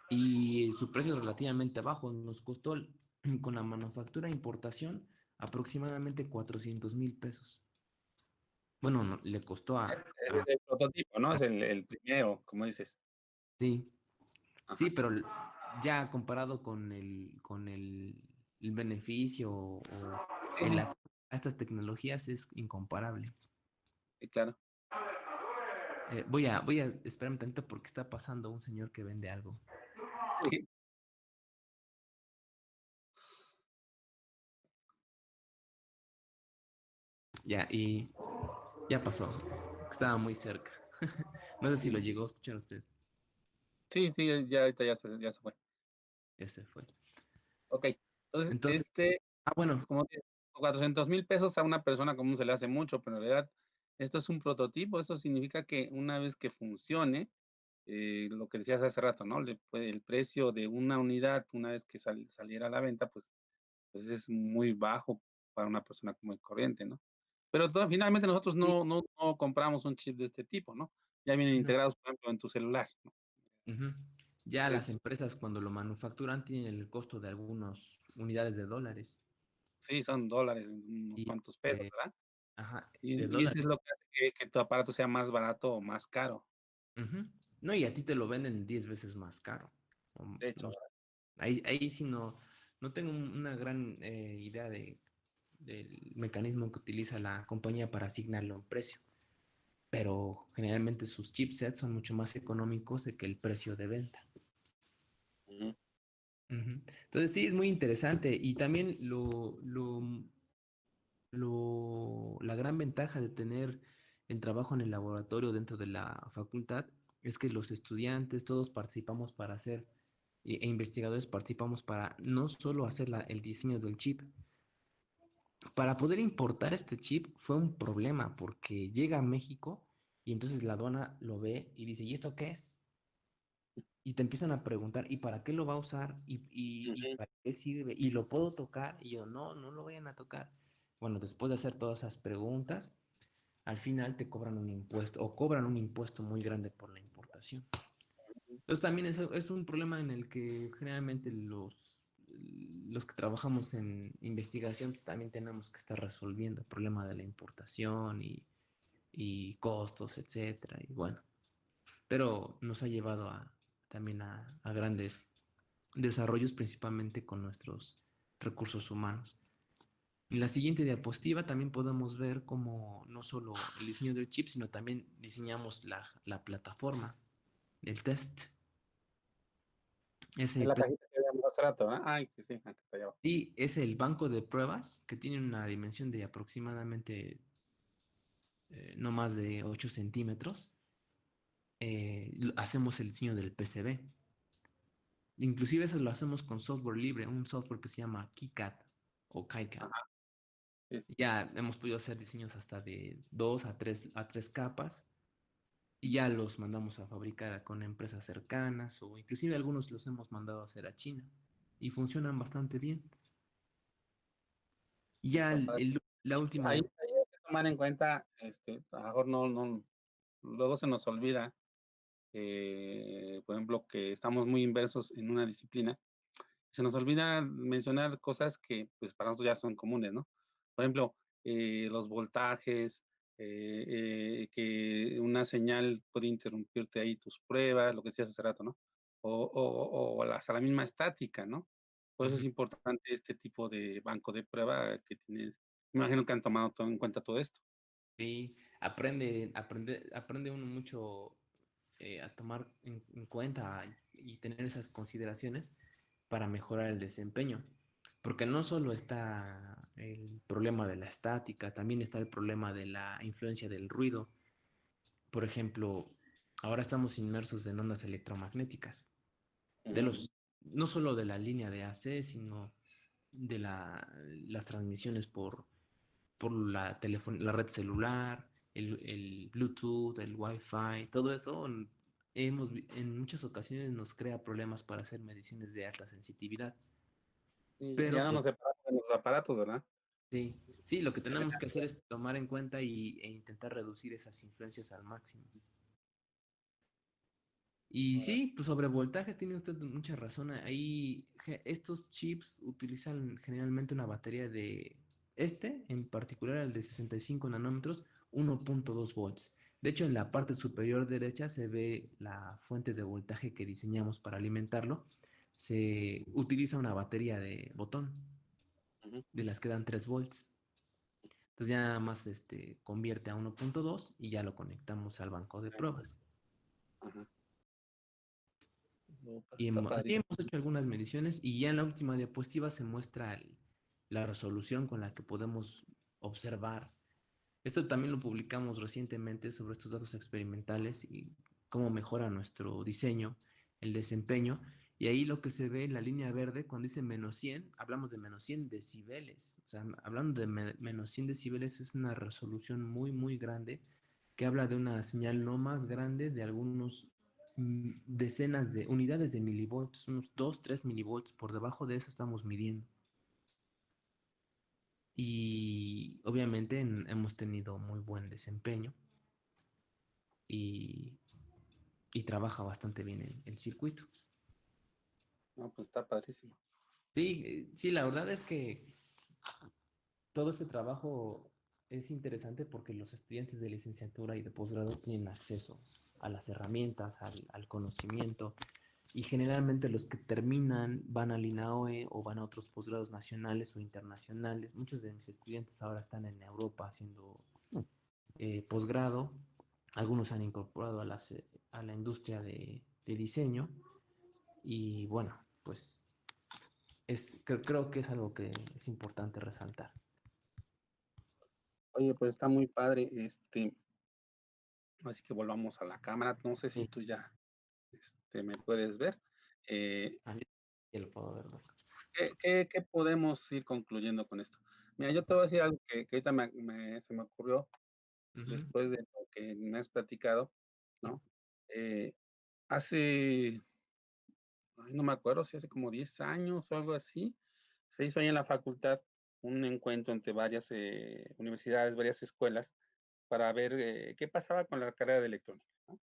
B: Y su precio es relativamente bajo. Nos costó con la manufactura e importación aproximadamente 400,000 pesos. Bueno, le costó
A: es el prototipo, ¿no? Es el primero, como dices.
B: sí. Sí,
A: Ajá.
B: pero ya comparado con el beneficio o
A: Sí,
B: el acceso a estas tecnologías es incomparable.
A: sí, claro.
B: Voy a esperarme tanto porque está pasando un señor que vende algo.
A: Sí.
B: Ya, y ya pasó. Estaba muy cerca. No sé si lo llegó a escuchar usted.
A: Sí, sí, ya ahorita ya se fue.
B: Ese fue.
A: Ok. Entonces,
B: Entonces, bueno.
A: como que 400,000 pesos a una persona común se le hace mucho, pero en realidad esto es un prototipo. Eso significa que una vez que funcione, lo que decías hace rato, ¿no? El precio de una unidad, una vez que saliera a la venta, pues es muy bajo para una persona común y corriente, ¿no? Pero finalmente nosotros
B: Sí,
A: no compramos un chip de este tipo, ¿no? Ya vienen
B: no.
A: integrados, por ejemplo, en tu celular, ¿no?
B: Ujú. Ya las
A: Entonces,
B: empresas cuando lo manufacturan tienen el costo de algunas unidades de dólares.
A: sí, son dólares, unos
B: Y,
A: cuantos pesos, ¿verdad?
B: ajá, de
A: Y eso
B: dólares.
A: es lo que hace que tu aparato sea más barato o más caro,
B: Ujú. No, y a ti te lo venden 10 veces más caro.
A: de hecho,
B: No sé.
A: ¿verdad?
B: Ahí sí no tengo una gran idea del mecanismo que utiliza la compañía para asignarle un precio. pero generalmente sus chipsets son mucho más económicos de que el precio de venta.
A: Ujú.
B: Ujú. Entonces sí, es muy interesante y también la gran ventaja de tener el trabajo en el laboratorio dentro de la facultad es que los estudiantes, todos participamos para hacer, e investigadores participamos para no solo hacer el diseño del chip. Para poder importar este chip fue un problema porque llega a México y entonces la aduana lo ve y dice, ¿y esto qué es? Y te empiezan a preguntar, ¿y para qué lo va a usar? ¿Y
A: Ujú.
B: para qué sirve? ¿Y lo puedo tocar? Y yo, no, no lo vayan a tocar. Bueno, después de hacer todas esas preguntas, al final te cobran un impuesto o cobran un impuesto muy grande por la importación. Entonces también es un problema en el que generalmente los que trabajamos en investigación también tenemos que estar resolviendo el problema de la importación y costos, etcétera. Y bueno, pero nos ha llevado también a grandes desarrollos, principalmente con nuestros recursos humanos. En la siguiente diapositiva también podemos ver cómo no solo el diseño del chip, sino también diseñamos la plataforma del test.
A: Es
B: Ese,
A: la cajita que habíamos hace rato, ¿no? Ay, que sí, aquí está allá abajo.
B: sí, es el banco de pruebas que tiene una dimensión de aproximadamente no más de 8 centímetros. Hacemos el diseño del PCB. Inclusive eso lo hacemos con software libre, un software que se llama KiCad o KiCad.
A: Ajá, sí, sí.
B: Ya hemos podido hacer diseños hasta de 2 a 3 capas y ya los mandamos a fabricar con empresas cercanas o inclusive algunos los hemos mandado a hacer a China y funcionan bastante bien. Y ya
A: Está padre.
B: la última
A: Ahí
B: de...
A: hay que tomar en cuenta, a lo mejor luego se nos olvida, por ejemplo, que estamos muy inversos en una disciplina. Se nos olvida mencionar cosas que, pues, para nosotros ya son comunes, ¿no? Por ejemplo, los voltajes, que una señal puede interrumpirte ahí tus pruebas, lo que decías hace rato, ¿no? O hasta la misma estática, ¿no? Por eso es
B: Ujú.
A: importante este tipo de banco de prueba que tienes. Me imagino que han tomado todo en cuenta todo esto.
B: Sí, aprende uno mucho a tomar en cuenta y tener esas consideraciones para mejorar el desempeño. Porque no solo está el problema de la estática, también está el problema de la influencia del ruido. Por ejemplo, ahora estamos inmersos en ondas electromagnéticas,
A: Ujú.
B: no solo de la línea de AC, sino de las transmisiones por la red celular, el Bluetooth, el Wi-Fi, todo eso en muchas ocasiones nos crea problemas para hacer mediciones de alta sensitividad.
A: Y ya
B: Pero
A: no
B: pues
A: nos separamos de los aparatos, ¿verdad?
B: sí, sí, lo que tenemos que hacer es tomar en cuenta e intentar reducir esas influencias al máximo. Y
A: Órale.
B: sí, pues sobre voltajes tiene usted mucha razón. Ahí estos chips utilizan generalmente una batería en particular el de 65 nanómetros, 1.2 volts. De hecho, en la parte superior derecha se ve la fuente de voltaje que diseñamos para alimentarlo. Se utiliza una batería de botón,
A: Ujú.
B: de las que dan 3 volts. Entonces ya nada más convierte a 1.2 y ya lo conectamos al banco de pruebas.
A: Ajá. No, pues
B: Y
A: está
B: así
A: padrísimo.
B: hemos hecho algunas mediciones y ya en la última diapositiva se muestra la resolución con la que podemos observar. Esto también lo publicamos recientemente sobre estos datos experimentales y cómo mejora nuestro diseño, el desempeño. Y ahí lo que se ve en la línea verde, cuando dice menos 100 hablamos de menos 100 decibeles. O sea, hablando de menos 100 decibeles es una resolución muy, muy grande que habla de una señal no más grande de algunos decenas de unidades de milivolts, unos 2 3 milivolts. Por debajo de eso estamos midiendo. Y obviamente hemos tenido muy buen desempeño y, y trabaja bastante bien el circuito.
A: No, pues está padrísimo.
B: Sí, sí, la verdad es que todo este trabajo es interesante porque los estudiantes de licenciatura y de posgrado tienen acceso a las herramientas, al conocimiento, y generalmente los que terminan van al INAOE o van a otros posgrados nacionales o internacionales. Muchos de mis estudiantes ahora están en Europa haciendo posgrado Algunos se han incorporado a la industria de diseño y bueno, pues creo que es algo que es importante resaltar.
A: Oye, pues está muy padre, así que volvamos a la cámara. No sé si
B: Sí,
A: tú ya, me puedes ver. Eh,
B: a mí ya lo puedo ver, ¿no?
A: ¿qué podemos ir concluyendo con esto? Mira, yo te voy a decir algo que ahorita se me ocurrió
B: Ujú,
A: después de lo que me has platicado, ¿no? Eh, hace, ay, no me acuerdo si hace como 10 años o algo así, se hizo ahí en la facultad un encuentro entre varias, universidades, varias escuelas, para ver, qué pasaba con la carrera de electrónica, ¿no?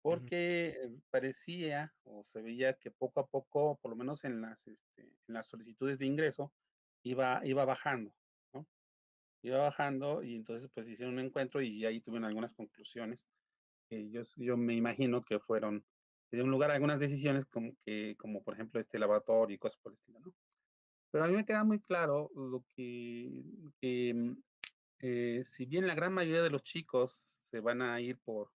B: ujú,
A: Porque, parecía o se veía que poco a poco, por lo menos en las solicitudes de ingreso, iba bajando, ¿no? Iba bajando y entonces, pues, hicieron un encuentro y ahí tuvieron algunas conclusiones que yo me imagino que fueron que dieron lugar a algunas decisiones como por ejemplo, este laboratorio y cosas por el estilo, ¿no? Pero a mí me queda muy claro lo que, si bien la gran mayoría de los chicos se van a ir por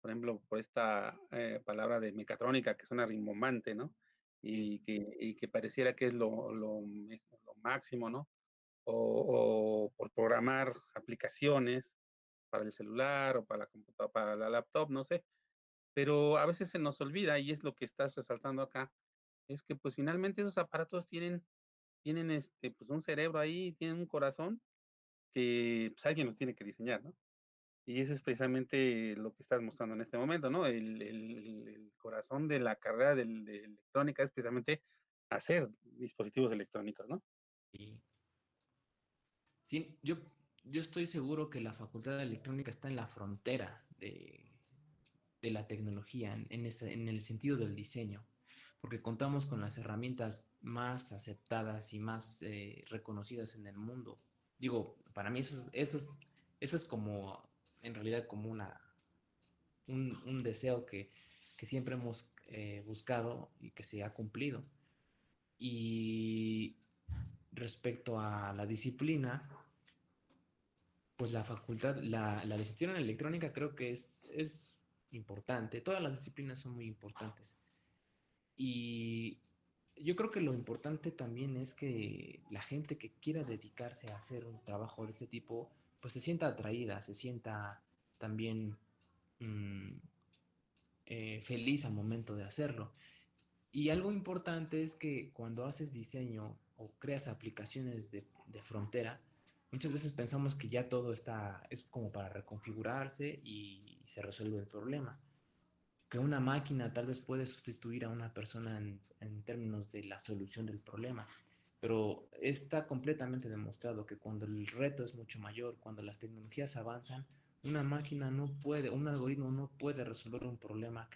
A: ejemplo, por esta, palabra de mecatrónica que suena rimbombante, ¿no?
B: sí,
A: Y que pareciera que es lo máximo, ¿no? O por programar aplicaciones para el celular o para la computadora, para la laptop, no sé. Pero a veces se nos olvida, y es lo que estás resaltando acá, es que, pues, finalmente esos aparatos tienen, pues, un cerebro ahí, tienen un corazón que, pues, alguien los tiene que diseñar, ¿no? Y eso es precisamente lo que estás mostrando en este momento, ¿no? El corazón de la carrera de electrónica es precisamente hacer dispositivos electrónicos, ¿no?
B: sí. Sí, yo estoy seguro que la Facultad de Electrónica está en la frontera de la tecnología, en el sentido del diseño, porque contamos con las herramientas más aceptadas y más reconocidas en el mundo. Digo, para mí eso es como, en realidad, como un deseo que siempre hemos buscado y que se ha cumplido. Y respecto a la disciplina, pues la facultad, la licenciatura en electrónica creo que es importante. Todas las disciplinas son muy importantes. Y yo creo que lo importante también es que la gente que quiera dedicarse a hacer un trabajo de este tipo, pues se sienta atraída, se sienta también mmm, feliz al momento de hacerlo. Y algo importante es que cuando haces diseño o creas aplicaciones de frontera, muchas veces pensamos que ya todo es como para reconfigurarse y se resuelve el problema. Que una máquina tal vez puede sustituir a una persona en términos de la solución del problema, pero está completamente demostrado que cuando el reto es mucho mayor, cuando las tecnologías avanzan, una máquina no puede, un algoritmo no puede resolver un problema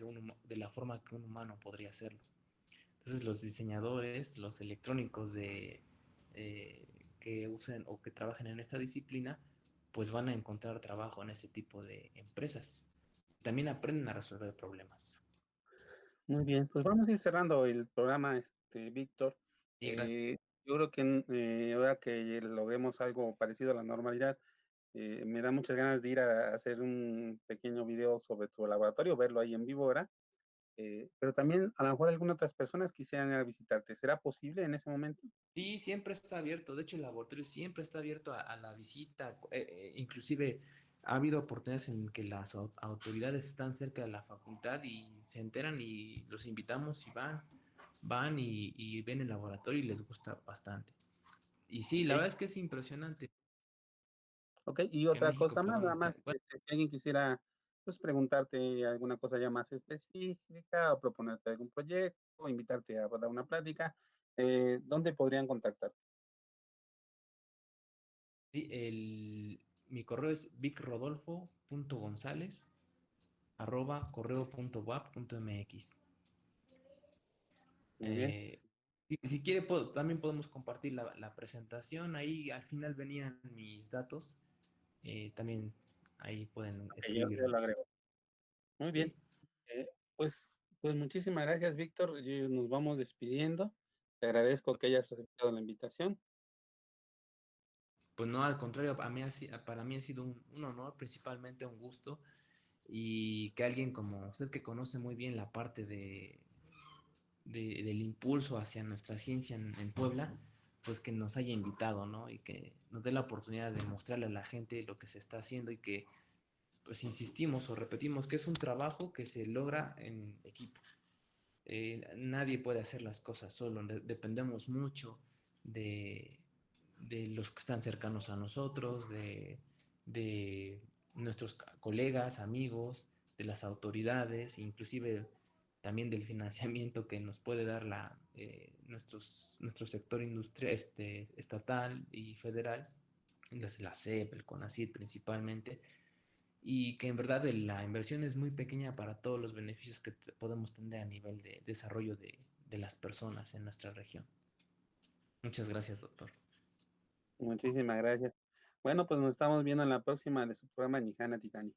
B: de la forma que un humano podría hacerlo. Entonces los diseñadores, los electrónicos que usen o que trabajen en esta disciplina, pues van a encontrar trabajo en ese tipo de empresas. También aprenden a resolver problemas.
A: Muy bien, pues vamos a ir cerrando el programa, Víctor.
B: Sí, gracias.
A: Yo creo que, ahora que logremos algo parecido a la normalidad, me da muchas ganas de ir a hacer un pequeño video sobre tu laboratorio, verlo ahí en vivo, ¿verdad? Pero también a lo mejor algunas otras personas quisieran ir a visitarte. ¿Será posible en ese momento?
B: Sí, siempre está abierto. De hecho, el laboratorio siempre está abierto a la visita. Inclusive ha habido oportunidades en que las autoridades están cerca de la facultad y se enteran y los invitamos y van y ven el laboratorio y les gusta bastante. Y sí, la
A: Okey,
B: verdad es que es impresionante
A: okey. Y
B: que en
A: otra
B: México
A: cosa más, nada
B: podamos
A: más,
B: tener. Bueno,
A: si alguien quisiera, pues, preguntarte alguna cosa ya más específica, o proponerte algún proyecto, o invitarte a dar una plática, ¿dónde podrían contactar?
B: sí, mi correo es vicrodolfo.gonzález@correo.wap.mx.
A: Muy bien.
B: Si quiere, también podemos compartir la presentación. Ahí al final venían mis datos. También ahí pueden
A: Okey, yo lo
B: escribirnos.
A: agrego. Muy bien.
B: ¿Sí?
A: Pues muchísimas gracias, Víctor. Nos vamos despidiendo. Te agradezco que hayas aceptado la invitación.
B: Pues no, al contrario, para mí ha sido un honor, principalmente un gusto. y que alguien como usted que conoce muy bien la parte del impulso hacia nuestra ciencia en Puebla, pues que nos haya invitado, ¿no? Y que nos dé la oportunidad de mostrarle a la gente lo que se está haciendo y que, pues insistimos o repetimos que es un trabajo que se logra en equipo. Nadie puede hacer las cosas solo, dependemos mucho de, de los que están cercanos a nosotros, de nuestros colegas, amigos, de las autoridades, inclusive también del financiamiento que nos puede dar nuestro sector industrial, estatal y federal, desde la SEP, el CONACYT principalmente, y que en verdad la inversión es muy pequeña para todos los beneficios que podemos tener a nivel de desarrollo de las personas en nuestra región. Muchas gracias, doctor.
A: Muchísimas gracias. Bueno, pues nos estamos viendo en la próxima de su programa Nihana Titani.